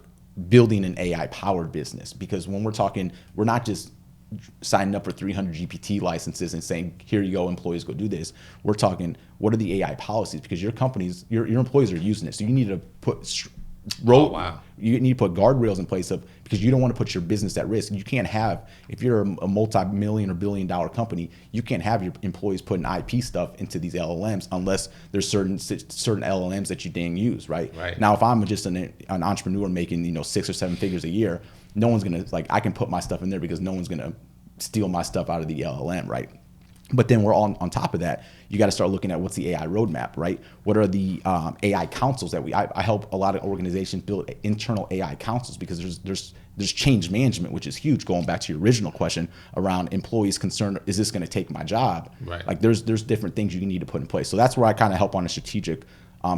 A: building an AI powered business? Because when we're talking, we're not just signing up for 300 GPT licenses and saying, here you go, employees, go do this. We're talking, what are the AI policies? Because your employees are using it. So you need to put you need to put guardrails in place because you don't want to put your business at risk. You can't have, if you're a multi-million or billion-dollar company, you can't have your employees putting IP stuff into these LLMs unless there's certain LLMs that you dang use, right? Now, if I'm just an entrepreneur making 6 or 7 figures a year, no one's gonna, like, I can put my stuff in there because no one's gonna steal my stuff out of the LLM, right? But then we're on top of that, you got to start looking at what's the AI roadmap, right? What are the AI councils that I help a lot of organizations build internal AI councils, because there's change management, which is huge. Going back to your original question around employees concerned, is this going to take my job?
B: Right.
A: Like there's different things you need to put in place. So that's where I kind of help on a strategic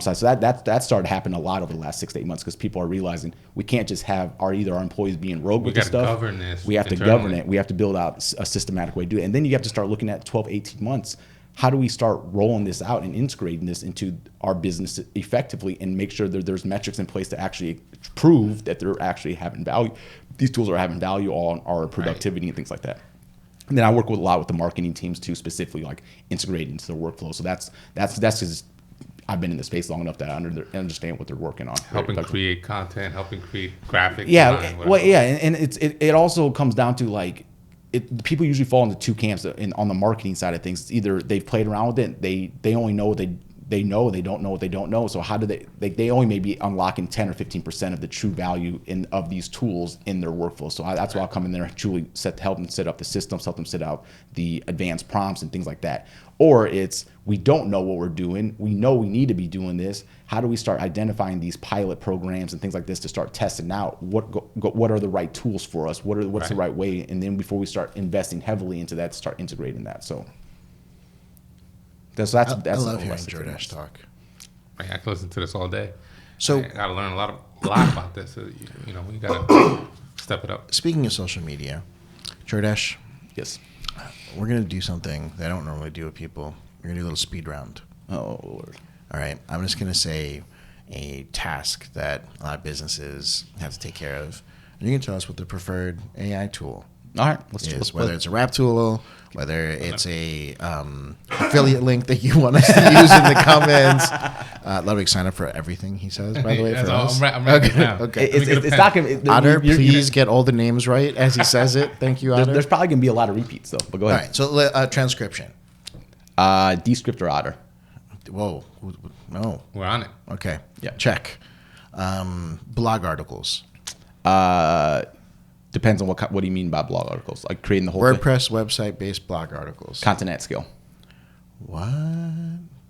A: side. So that started happening a lot over the last 6 to 8 months, because people are realizing we can't just have our employees being rogue with this stuff.
B: Govern this.
A: We have to govern it. We have to build out a systematic way to do it. And then you have to start looking at 12, 18 months. How do we start rolling this out and integrating this into our business effectively, and make sure that there's metrics in place to actually prove that they're actually having value. These tools are having value on our productivity and things like that. And then I work a lot with the marketing teams too, specifically like integrating into their workflow. So that's just, I've been in the space long enough that I understand what they're working on.
B: Helping create content, helping create graphics.
A: Yeah, and it also comes down to like, people usually fall into 2 camps on the marketing side of things. It's either they've played around with it, they only know what they know, they don't know what they don't know. So how do they only maybe unlocking 10 or 15% of the true value of these tools in their workflow. So that's why I'll come in there and truly help them set up the systems, help them set out the advanced prompts and things like that. Or it's, we don't know what we're doing, we know we need to be doing this. How do we start identifying these pilot programs and things like this to start testing out what are the right tools for us, what's the right way, and then before we start investing heavily into that, start integrating that. So that's I
D: love hearing Jordache talk.
B: I can listen to this all day.
A: So
B: I got to learn a lot about this. So, we got to step it up.
D: Speaking of social media, Jordache,
A: yes,
D: we're gonna do something that I don't normally do with people. We're gonna do a little speed round.
A: Oh Lord.
D: All right, I'm just gonna say a task that a lot of businesses have to take care of, and you can tell us what the preferred AI tool.
A: All right, let's
D: whether it's a rap tool, whether it's a affiliate link that you want us to use in the comments. Ludwig, sign up for everything he says, by the way. For us.
B: I'm right now.
D: Okay.
A: It's not going to...
D: Otter, please get all the names right as he says it. Thank you, Otter.
A: There's probably going to be a lot of repeats, though, but go ahead.
D: All right, so transcription.
A: Descript or Otter.
D: Whoa, no.
B: We're on it.
D: Okay,
A: yeah.
D: Check. Blog articles.
A: Depends on what do you mean by blog articles? Like creating the whole
D: WordPress website-based blog articles.
A: Content at scale.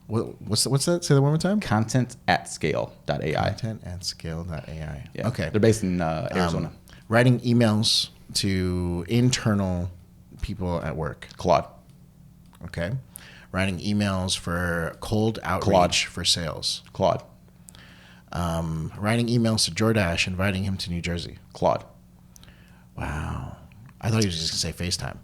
D: What's that? Say that one more time.
A: Content at scale.ai.
D: Content at scale.ai.
A: Yeah.
D: Okay.
A: They're based in Arizona.
D: Writing emails to internal people at work.
A: Claude.
D: Okay. Writing emails for cold outreach for sales.
A: Claude.
D: Writing emails to Jordache, inviting him to New Jersey.
A: Claude.
D: Wow. I thought he was just going to say FaceTime.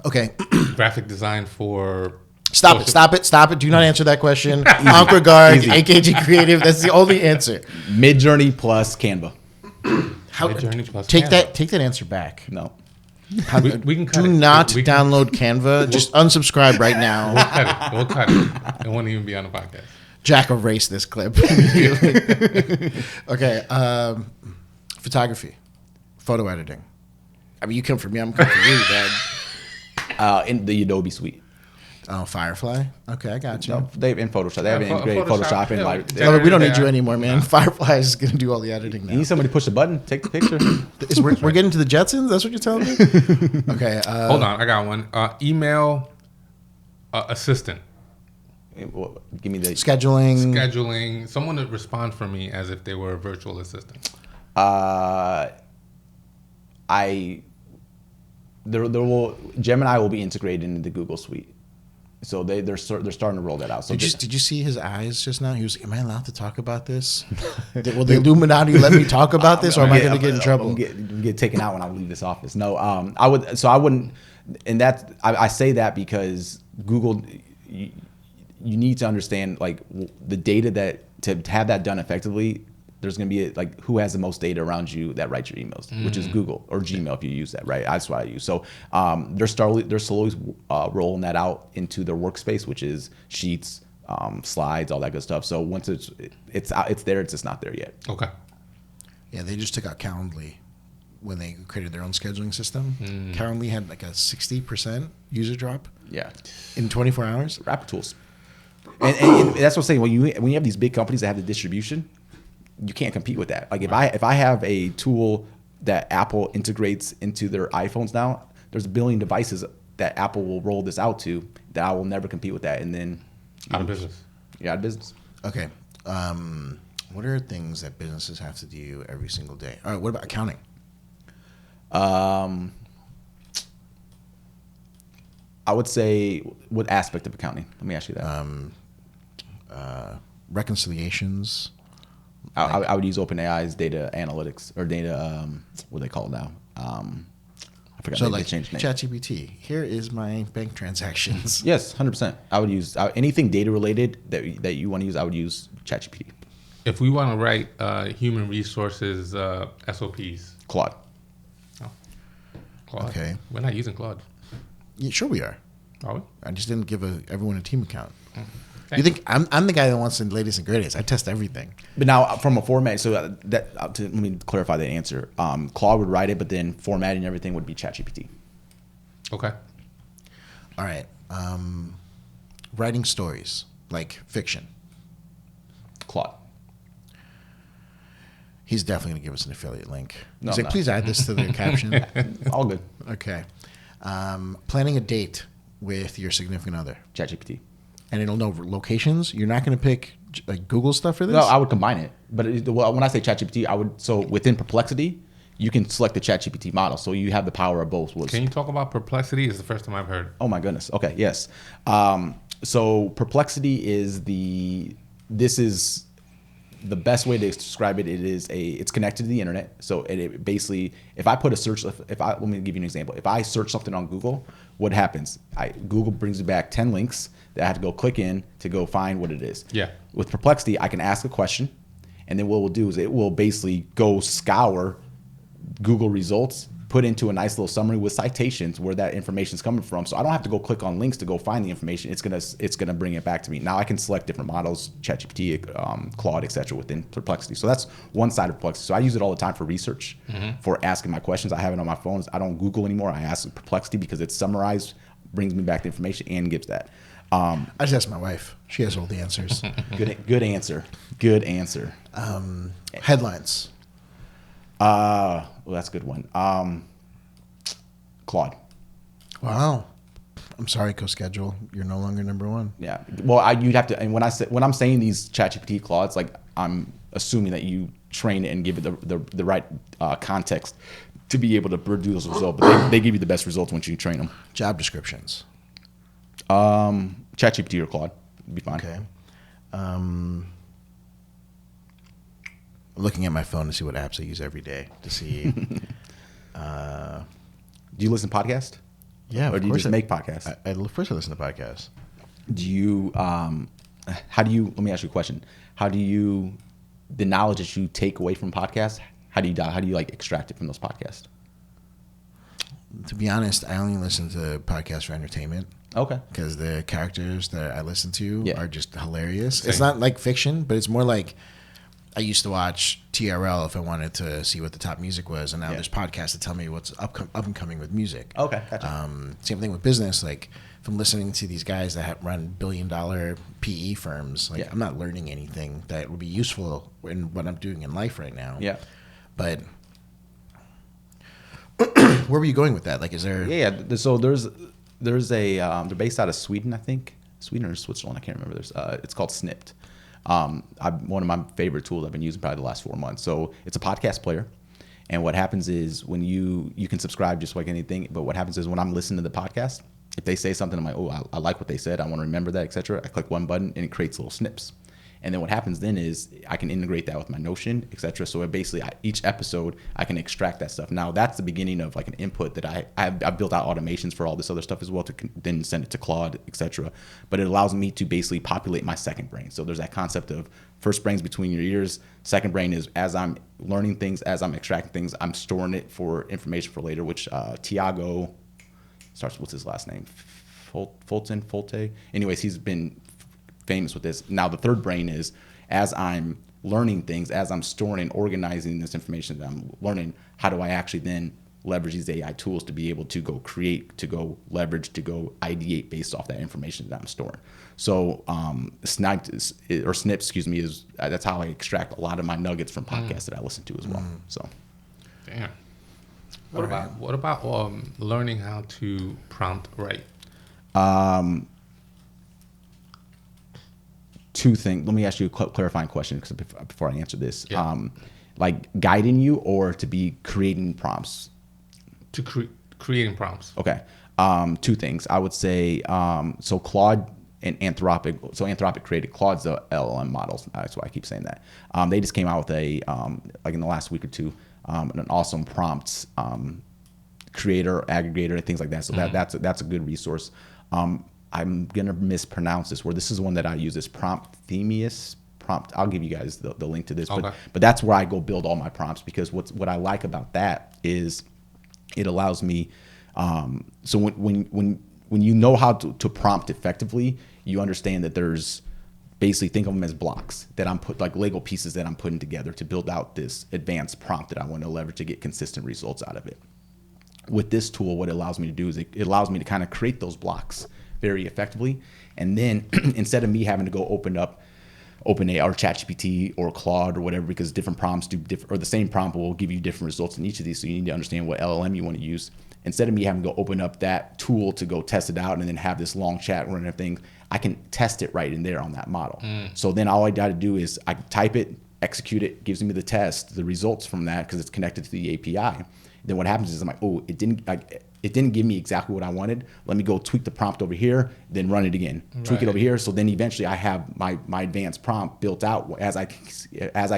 D: Okay.
B: Graphic design for...
D: Stop it. Do not answer that question. Regard, AKG Creative. That's the only answer.
A: Midjourney plus Canva.
B: Midjourney plus
D: take
B: Canva.
D: Take that answer back.
A: No.
B: We can cut
D: Do
B: it.
D: not
B: We can-
D: download Canva. Just unsubscribe right now.
B: We'll cut it. It won't even be on the podcast.
D: Jack erased this clip. Okay. Photography. Photo editing. I mean, you come from me. I'm coming from you, Dad.
A: In the Adobe suite.
D: Oh, Firefly. Okay, I got you.
A: No, they in Photoshop. They have
B: Yeah,
A: integrated Photoshop and like.
D: No, we don't need you
B: Yeah.
D: anymore, man. Firefly is going to do all the editing
A: You
D: now.
A: need somebody to push the button, take the picture.
D: We're getting to the Jetsons? That's what you're telling me? Okay.
B: Hold on, I got one. Email assistant.
A: Give me the
B: Scheduling. Someone that responds for me as if they were a virtual assistant.
A: Gemini will be integrated into the Google suite, so they're starting to roll that out. So
D: did you see his eyes just now? He was like, "Am I allowed to talk about this? Will the Illuminati let me talk about this, or am I going to get in trouble?"
A: Get taken out when I leave this office. No, I would. So I wouldn't. And I say that because Google, you need to understand like the data that to have that done effectively. There's going to be who has the most data around you that writes your emails, which is Google or Gmail if you use that, right? That's what I use. So they're slowly rolling that out into their workspace, which is Sheets, slides, all that good stuff. So once it's there, it's just not there yet.
B: Okay.
D: Yeah, they just took out Calendly when they created their own scheduling system. Calendly had like a 60% user drop.
A: Yeah.
D: In 24 hours.
A: Rapid tools, and that's what I'm saying. When you have these big companies that have the distribution, you can't compete with that. Like if I have a tool that Apple integrates into their iPhones now, there's a billion devices that Apple will roll this out to that I will never compete with that, and then
B: Out of business.
A: You're out of business.
D: Okay. What are things that businesses have to do every single day? All right. What about accounting?
A: I would say what aspect of accounting? Let me ask you that.
D: Reconciliations.
A: I would use OpenAI's data analytics or data. What do they call it now? I forgot.
D: So
A: they
D: like
A: changed the name.
D: ChatGPT. Here is my bank transactions.
A: Yes, 100%. I would use anything data related that you want to use. I would use ChatGPT.
B: If we want to write human resources SOPs,
A: Claude.
B: Claude.
D: Okay.
B: We're not using Claude.
D: Yeah, sure we are.
B: Are we?
D: I just didn't give everyone a team account. You think I'm the guy that wants the latest and greatest? I test everything.
A: But now from a format, so let me clarify that answer. Claude would write it, but then formatting everything would be ChatGPT.
B: Okay.
D: All right. Writing stories like fiction.
A: Claude.
D: He's definitely going to give us an affiliate link.
A: No,
D: He's
A: I'm
D: like,
A: not.
D: please add this to the caption.
A: All good.
D: Okay. Planning a date with your significant other.
A: ChatGPT.
D: And it'll know locations. You're not going to pick like Google stuff for this?
A: No, I would combine it. But when I say ChatGPT, within Perplexity, you can select the ChatGPT model. So you have the power of both.
B: Can you talk about Perplexity? It's the first time I've heard.
A: Oh my goodness. Okay. Yes. So Perplexity is this is the best way to describe it. It's connected to the internet. So it basically, if I put a search, let me give you an example. If I search something on Google, what happens? Google brings me back 10 links that I have to go click in to go find what it is.
B: Yeah.
A: With Perplexity, I can ask a question, and then what we'll do is it will basically go scour Google results, put into a nice little summary with citations where that information is coming from. So I don't have to go click on links to go find the information. It's gonna bring it back to me. Now I can select different models, ChatGPT, Claude, etc. within Perplexity. So that's one side of Perplexity. So I use it all the time for research, for asking my questions. I have it on my phone. I don't Google anymore. I ask Perplexity because it's summarized, brings me back the information, and gives that.
D: I just asked my wife. She has all the answers.
A: Good answer. Good answer.
D: Headlines.
A: Well, that's a good one. Claude.
D: Wow. I'm sorry, CoSchedule. You're no longer number one.
A: Yeah. Well, you'd have to. And when I'm saying these ChatGPT Claudes, like I'm assuming that you train it and give it the right context to be able to produce those results. But they give you the best results once you train them.
D: Job descriptions.
A: ChatGPT or Claude would be fine.
D: Okay. I'm looking at my phone to see what apps I use every day to see.
A: Do you listen to podcasts?
D: Yeah,
A: or do you just make podcasts?
D: First, I listen to podcasts.
A: Do you? How do you? Let me ask you a question. How do you? The knowledge that you take away from podcasts, how do you like extract it from those podcasts?
D: To be honest, I only listen to podcasts for entertainment.
A: Okay.
D: Because the characters that I listen to are just hilarious.
B: Same.
D: It's not like fiction, but it's more like I used to watch TRL if I wanted to see what the top music was, and now there's podcasts that tell me what's up and coming with music.
A: Okay, gotcha.
D: Same thing with business. Like if I'm listening to these guys that run billion-dollar PE firms, like I'm not learning anything that will be useful in what I'm doing in life right now.
A: Yeah.
D: But where were you going with that? Like, is there?
A: Yeah. So there's a they're based out of Sweden, I think. Sweden or Switzerland, I can't remember. It's called Snipped. One of my favorite tools I've been using probably the last 4 months. So it's a podcast player. And what happens is when you can subscribe just like anything, but what happens is when I'm listening to the podcast, if they say something, I'm like, oh, I like what they said, I want to remember that, etc. I click one button and it creates little snips. And then what happens then is I can integrate that with my Notion, etc. So basically, each episode, I can extract that stuff. Now, that's the beginning of like an input that I've built out automations for all this other stuff as well to then send it to Claude, etc. But it allows me to basically populate my second brain. So there's that concept of first brain's between your ears. Second brain is as I'm learning things, as I'm extracting things, I'm storing it for information for later, which Tiago starts with his last name, Folte. Anyways, he's been famous with this. Now the third brain is as I'm learning things, as I'm storing and organizing this information that I'm learning, how do I actually then leverage these AI tools to be able to go create, to go leverage, to go ideate based off that information that I'm storing. So Snips, is that's how I extract a lot of my nuggets from podcasts that I listen to as well. So
B: damn. What about learning how to prompt write?
A: Two things. Let me ask you a clarifying question because before I answer this, like guiding you or to be creating prompts?
B: To creating prompts.
A: Okay. Two things. I would say so Claude and Anthropic. So Anthropic created Claude's the LLM models. That's why I keep saying that. They just came out with a like in the last week or two, an awesome prompts creator, aggregator, and things like that. So that's a good resource. I'm gonna mispronounce this word. This is one that I use. This Promptheus. I'll give you guys the link to this.
B: Okay.
A: But that's where I go build all my prompts because what I like about that is it allows me. So when you know how to prompt effectively, you understand that there's basically think of them as blocks that I'm like Lego pieces that I'm putting together to build out this advanced prompt that I want to leverage to get consistent results out of it. With this tool, what it allows me to do is it allows me to kind of create those blocks very effectively. And then instead of me having to go open up OpenAI or ChatGPT or Claude or whatever, because different prompts do different, or the same prompt will give you different results in each of these. So you need to understand what LLM you want to use. Instead of me having to go open up that tool to go test it out and then have this long chat and everything, I can test it right in there on that model. So then all I got to do is I type it, execute it, gives me the test, the results from that because it's connected to the API. Then what happens is I'm like, oh, it didn't give me exactly what I wanted. Let me go tweak the prompt over here, then run it again. Tweak it over here. So then eventually I have my advanced prompt built out as I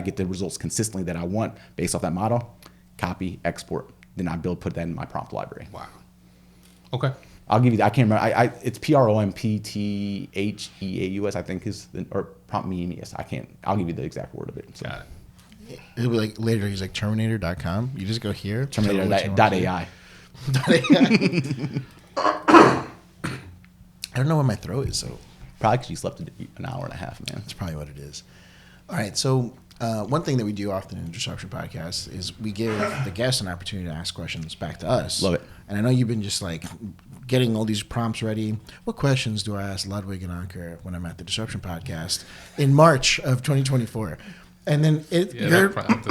A: get the results consistently that I want based off that model. Copy, export. Then I put that in my prompt library.
B: Wow. Okay.
A: I'll give you. I can't remember. It's Promptheus. I think or Promptheus. I can't. I'll give you the exact word of it. So.
B: Got it.
D: It'll be like later. He's like Terminator.com. You just go here.
A: Terminator.ai.
D: I don't know what my throat is, so
A: probably because you slept an hour and a half, man.
D: That's probably what it is. All right, so one thing that we do often in the Disruption Podcast is we give the guests an opportunity to ask questions back to us.
A: Love it.
D: And I know you've been just like getting all these prompts ready. What questions do I ask Ludwig and Anker when I'm at the Disruption Podcast in March of 2024? And then your prompt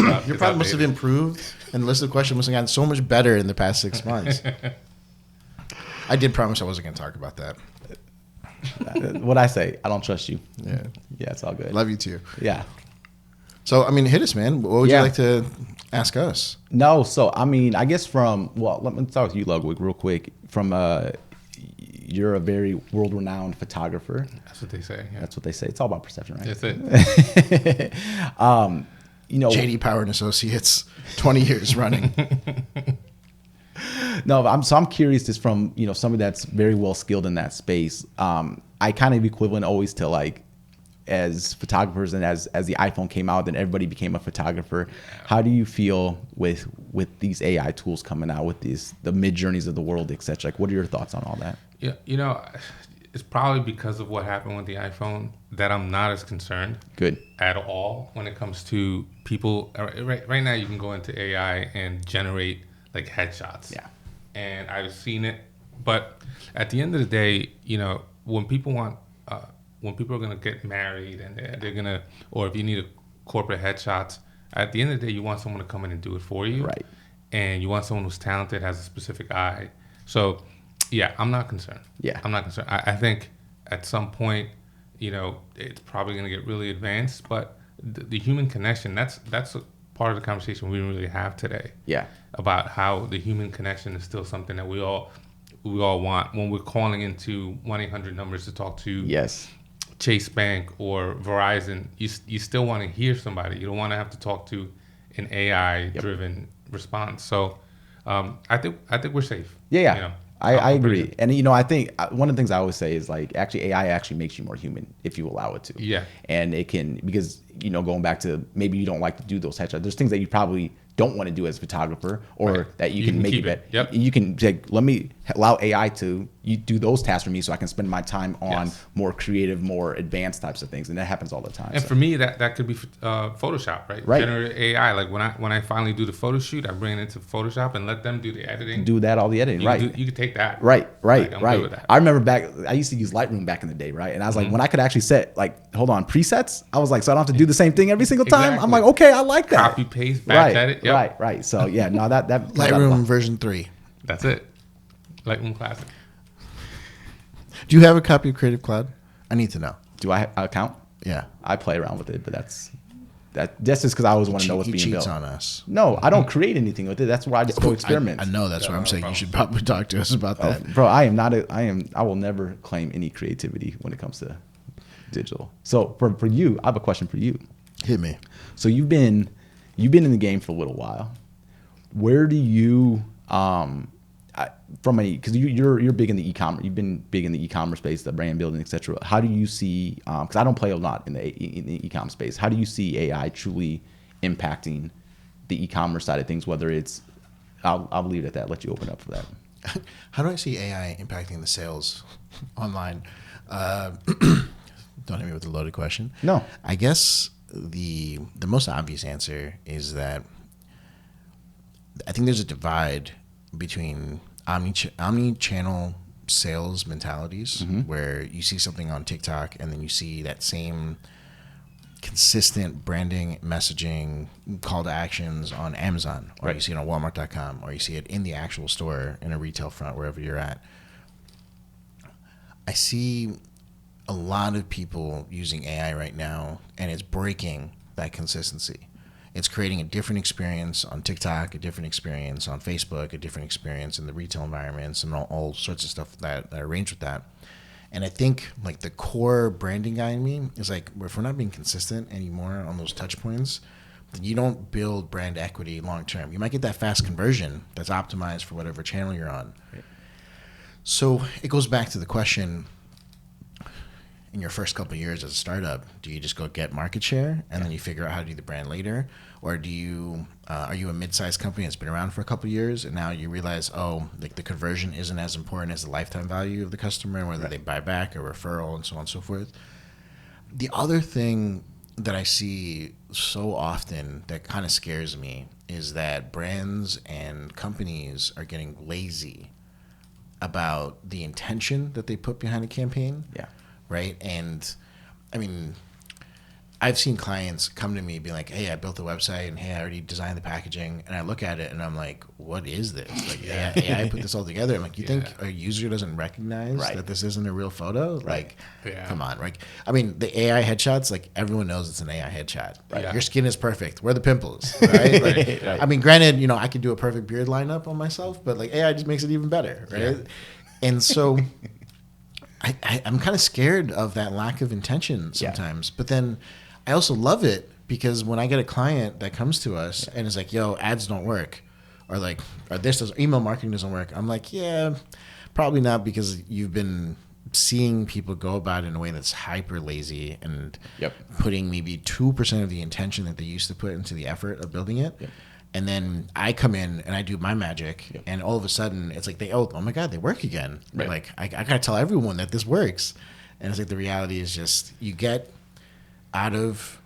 D: must have improved, and the list of questions must have gotten so much better in the past 6 months. I did promise I wasn't going to talk about that.
A: What I say, I don't trust you.
D: Yeah,
A: it's all good.
D: Love you too.
A: Yeah.
D: So I mean, hit us, man. What would you like to ask us?
A: No, so I mean, I guess let me start with you, Ludwig, real quick. You're a very world-renowned photographer.
B: That's what they say. Yeah.
A: That's what they say. It's all about perception, right?
B: That's it.
D: JD Power and Associates, 20 years running.
A: No, I'm curious just from, somebody that's very well skilled in that space. I kind of equivalent always to like, as photographers and as the iPhone came out, then everybody became a photographer. How do you feel with these AI tools coming out, with the Mid-Journeys of the world, et cetera? Like, what are your thoughts on all that?
B: Yeah, it's probably because of what happened with the iPhone that I'm not as concerned.
A: Good.
B: At all when it comes to people. Right now, you can go into AI and generate like headshots.
A: Yeah.
B: And I've seen it, but at the end of the day, when people are going to get married and they're going to, or if you need a corporate headshots, at the end of the day, you want someone to come in and do it for you.
A: Right.
B: And you want someone who's talented, has a specific eye. So, yeah, I'm not concerned.
A: Yeah.
B: I'm not concerned. I think at some point, it's probably going to get really advanced, but the human connection, that's a part of the conversation we didn't really have today.
A: Yeah.
B: About how the human connection is still something that we all want when we're calling into 1-800 numbers to talk to Chase Bank or Verizon. You still want to hear somebody. You don't want to have to talk to an AI driven response. So I think we're safe.
A: Yeah. I agree. And, I think one of the things I always say is like, actually, AI actually makes you more human if you allow it to.
B: Yeah.
A: And it can, because, going back to maybe you don't like to do those headshots. There's things that you probably don't want to do as a photographer, or that you can make it better.
B: Yep.
A: You can say, let me allow AI to do those tasks for me so I can spend my time on more creative, more advanced types of things. And that happens all the time.
B: And for me, that could be Photoshop, right?
A: Right.
B: Generative AI. Like when I finally do the photo shoot, I bring it into Photoshop and let them do the editing.
A: Do that, all the editing, right.
B: You could take that.
A: Right.
B: Like, I'm good with that.
A: I remember I used to use Lightroom back in the day, right? And I was like, when I could actually set, like, hold on, presets, I was like, so I don't have to do the same thing every single time?
B: Exactly.
A: I'm like, okay, I like that.
B: Copy, paste, batch edit. Yep.
A: Right. So, yeah, no, that
D: Lightroom version 3.
B: That's it. Lightroom Classic.
D: Do you have a copy of Creative Cloud? I need to know.
A: Do I have an account?
D: Yeah.
A: I play around with it, but that's just because I always want to know what's being built.
D: He cheats on us.
A: No, I don't create anything with it. That's where I just go experiment.
D: I know. That's why I'm saying you should probably talk to us about that.
A: Bro, I will never claim any creativity when it comes to digital. So for you, I have a question for you.
D: Hit me.
A: So you've been in the game for a little while. Where do you because you're big in the e-commerce, you've been big in the e-commerce space, the brand building, etc. How do you see? Because I don't play a lot in the e-com space. How do you see AI truly impacting the e-commerce side of things? Whether it's, I'll leave it at that. Let you open up for that.
D: How do I see AI impacting the sales online? Don't hit me with a loaded question.
A: No,
D: I guess the most obvious answer is that I think there's a divide between omni-channel sales mentalities, where you see something on TikTok and then you see that same consistent branding, messaging, call to actions on Amazon, or you see it on Walmart.com, or you see it in the actual store in a retail front, wherever you're at. I see a lot of people using AI right now, and it's breaking that consistency. It's creating a different experience on TikTok, a different experience on Facebook, a different experience in the retail environments, and all sorts of stuff that arrange with that. And I think like the core branding guy in me is like, if we're not being consistent anymore on those touch points, then you don't build brand equity long term. You might get that fast conversion that's optimized for whatever channel you're on. Right. So it goes back to the question, in your first couple of years as a startup, do you just go get market share and then you figure out how to do the brand later? Or do you are you a mid-sized company that's been around for a couple of years and now you realize, like the conversion isn't as important as the lifetime value of the customer, whether they buy back or referral and so on and so forth? The other thing that I see so often that kind of scares me is that brands and companies are getting lazy about the intention that they put behind a campaign.
A: Yeah.
D: Right. And I mean, I've seen clients come to me be like, hey, I built the website and hey, I already designed the packaging. And I look at it and I'm like, what is this? Like, AI put this all together. I'm like, you think a user doesn't recognize that this isn't a real photo? Like, come on. Like, I mean, the AI headshots, like everyone knows it's an AI headshot. Right? Yeah. Your skin is perfect. Where are the pimples? Right? Like, I mean, granted, I could do a perfect beard lineup on myself, but like AI just makes it even better. Right. Yeah. And so I'm kind of scared of that lack of intention sometimes, but then I also love it Because when I get a client that comes to us and is like, yo, ads don't work, or like, or this does, email marketing doesn't work, I'm like, yeah, probably not, because you've been seeing people go about it in a way that's hyper lazy and putting maybe 2% of the intention that they used to put into the effort of building it. And then I come in and I do my magic, and all of a sudden it's like oh my God, they work again. Right. Like I gotta tell everyone that this works. And it's like the reality is just you get out of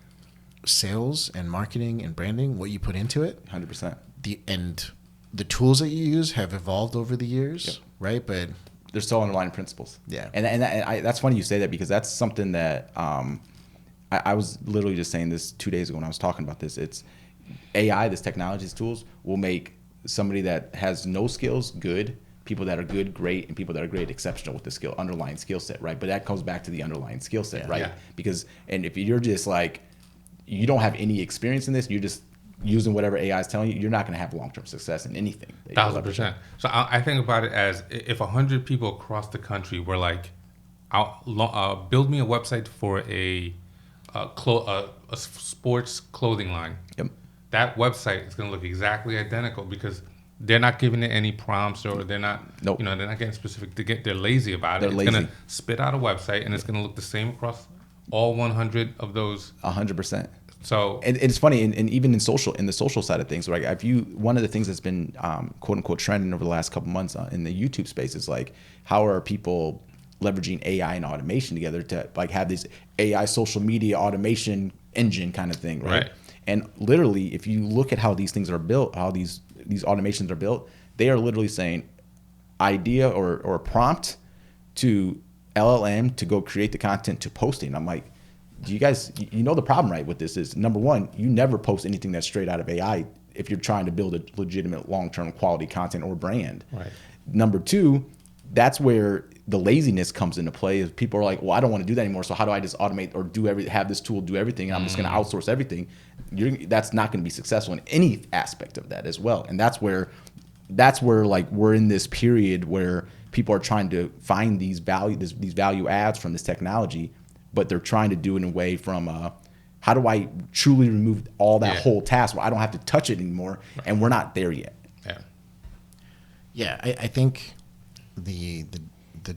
D: sales and marketing and branding what you put into it.
A: 100%.
D: And the tools that you use have evolved over the years, right? But
A: there's still underlying principles.
D: Yeah.
A: And that's funny you say that, because that's something that I was literally just saying this 2 days ago when I was talking about this. It's AI, this technology, these tools will make somebody that has no skills good, people that are good great, and people that are great exceptional with the underlying skill set, right? But that comes back to the underlying skill set, right? Because, and if you're just like, you don't have any experience in this, you're just using whatever AI is telling you, you're not going to have long-term success in anything.
B: 1,000%. So I think about it as if 100 people across the country were like, build me a website for a sports clothing line. That website is going to look exactly identical, because they're not giving it any prompts, or they're not, they're not getting specific. They're lazy about it. It's going to spit out a website, and it's going to look the same across all 100 of those.
A: 100%.
B: So,
A: and it's funny, and even in the social side of things, right? One of the things that's been quote unquote trending over the last couple months in the YouTube space is like, how are people leveraging AI and automation together to like have this AI social media automation engine kind of thing, right? And literally, if you look at how these things are built, how these automations are built, they are literally saying idea or prompt to LLM to go create the content to posting. I'm like, do you guys, the problem right with this is, number one, you never post anything that's straight out of AI if you're trying to build a legitimate long-term quality content or brand.
B: Right.
A: Number two, that's where the laziness comes into play. Is people are like, well, I don't want to do that anymore, so how do I just automate or have this tool do everything, and I'm just going to outsource everything? That's not going to be successful in any aspect of that as well. And that's where like we're in this period where people are trying to find these value adds from this technology, but they're trying to do it in a way from how do I truly remove all that whole task where I don't have to touch it anymore, and we're not there yet.
D: I think the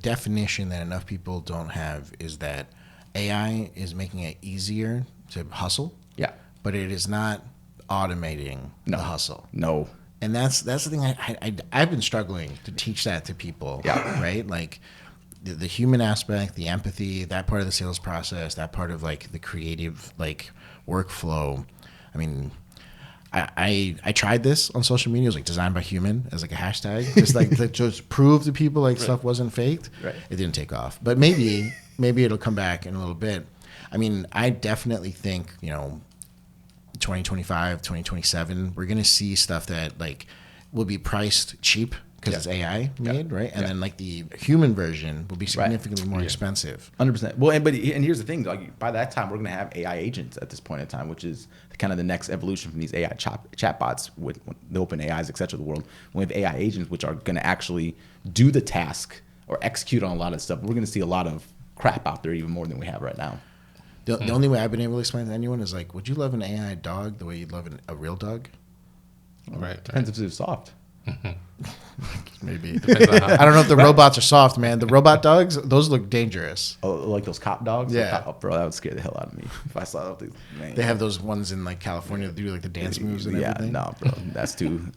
D: definition that enough people don't have is that AI is making it easier to hustle. But it is not automating the hustle.
A: No.
D: And that's the thing I've been struggling to teach that to people. Right? Like the human aspect, the empathy, that part of the sales process, that part of like the creative like workflow. I mean, I tried this on social media. It was like designed by human as like a hashtag, just like to just prove to people like stuff wasn't faked. It didn't take off, but maybe it'll come back in a little bit. I mean, I definitely think 2025, 2027, we're gonna see stuff that like will be priced cheap because it's AI made, right? And then like the human version will be significantly more expensive.
A: 100%. Well, and here's the thing: like by that time, we're gonna have AI agents at this point in time, which is kind of the next evolution from these AI chatbots with the open AIs, et cetera, of the world. We have AI agents which are gonna actually do the task or execute on a lot of stuff. We're gonna see a lot of crap out there, even more than we have right now.
D: The only way I've been able to explain to anyone is like, would you love an AI dog the way you'd love a real dog?
A: Depends if it's soft.
D: Maybe. I don't know if the robots are soft, man. The robot dogs, those look dangerous.
A: Oh, like those cop dogs?
D: Yeah.
A: Oh, bro, that would scare the hell out of me if I saw those. Man.
D: They have those ones in like California that do like the dance moves and everything.
A: Yeah, no, bro. That's too...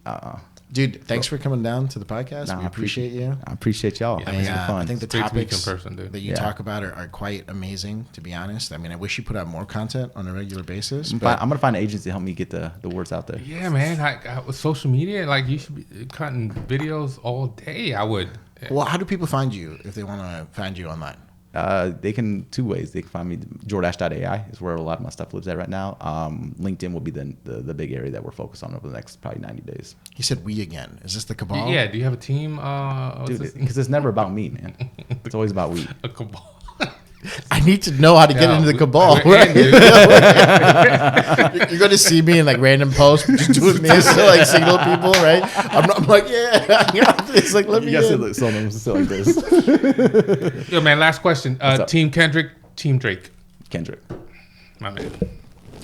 D: Dude, thanks for coming down to the podcast. We appreciate you.
A: I appreciate y'all.
D: I think the topics
B: that
D: you talk about are quite amazing, to be honest. I mean, I wish you put out more content on a regular basis.
A: I'm going to find an agency to help me get the words out there.
B: Yeah, man. With social media, like you should be cutting videos all day. I would.
D: Well, how do people find you if they want to find you online?
A: They can two ways. They can find me. Jordache.ai is where a lot of my stuff lives at right now. LinkedIn will be the big area that we're focused on over the next probably 90 days.
D: He said we again. Is this the cabal?
B: Yeah. Do you have a team?
A: Dude, because it's never about me, man. It's always about we.
B: A cabal.
D: I need to know how to get into the cabal. Right? You're going to see me in like random posts just doing this to like signal people, right? I'm like, it's like, let me in.
A: You guys sit like this.
B: Yo, man, last question. Team Kendrick, Team Drake.
A: Kendrick.
B: My man.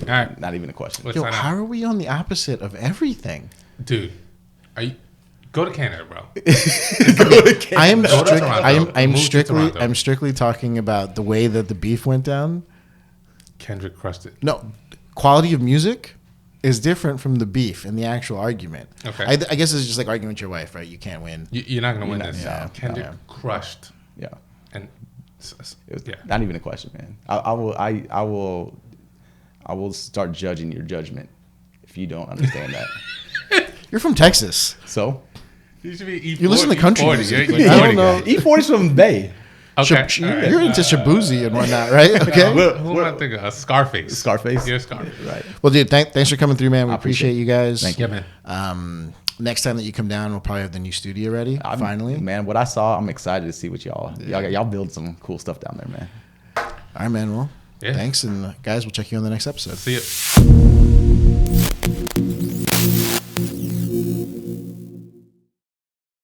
B: All right.
A: Not even a question.
B: Let's
D: Yo,
B: sign out.
D: how are we on the opposite of everything?
B: Dude, go to Canada, bro.
D: I am
B: Go to Toronto. Move to Toronto.
D: I'm strictly talking about the way that the beef went down.
B: Kendrick crushed it.
D: No, quality of music is different from the beef and the actual argument.
B: Okay.
D: I guess it's just like arguing with your wife, right? You can't win.
B: You're not going to win
A: not-
B: this.
A: yeah,
B: Kendrick
D: yeah.
B: crushed.
A: Yeah.
B: And
A: It was
B: yeah.
A: not even a question, man. I will start judging your judgment if you don't understand that.
D: You're from Texas.
A: So
B: You should be E40.
D: You listen to country
B: E40.
D: music.
B: You're
D: Like, I don't know.
A: E40's from Bay.
B: Okay.
D: You're into Shabuzi and whatnot, right? Okay.
B: Who am I thinking of? Scarface.
A: Scarface.
B: You're Scarface.
A: Right.
D: Well, dude, thanks for coming through, man. We
A: I appreciate
D: appreciate you guys.
A: Thank
B: Yeah, man.
D: Next time that you come down, we'll probably have the new studio ready. Finally,
A: Man, what I saw, I'm excited to see what y'all build some cool stuff down there, man.
D: All right, man. Well,
B: Yeah.
D: thanks, and guys, we'll check you on the next episode.
B: See you.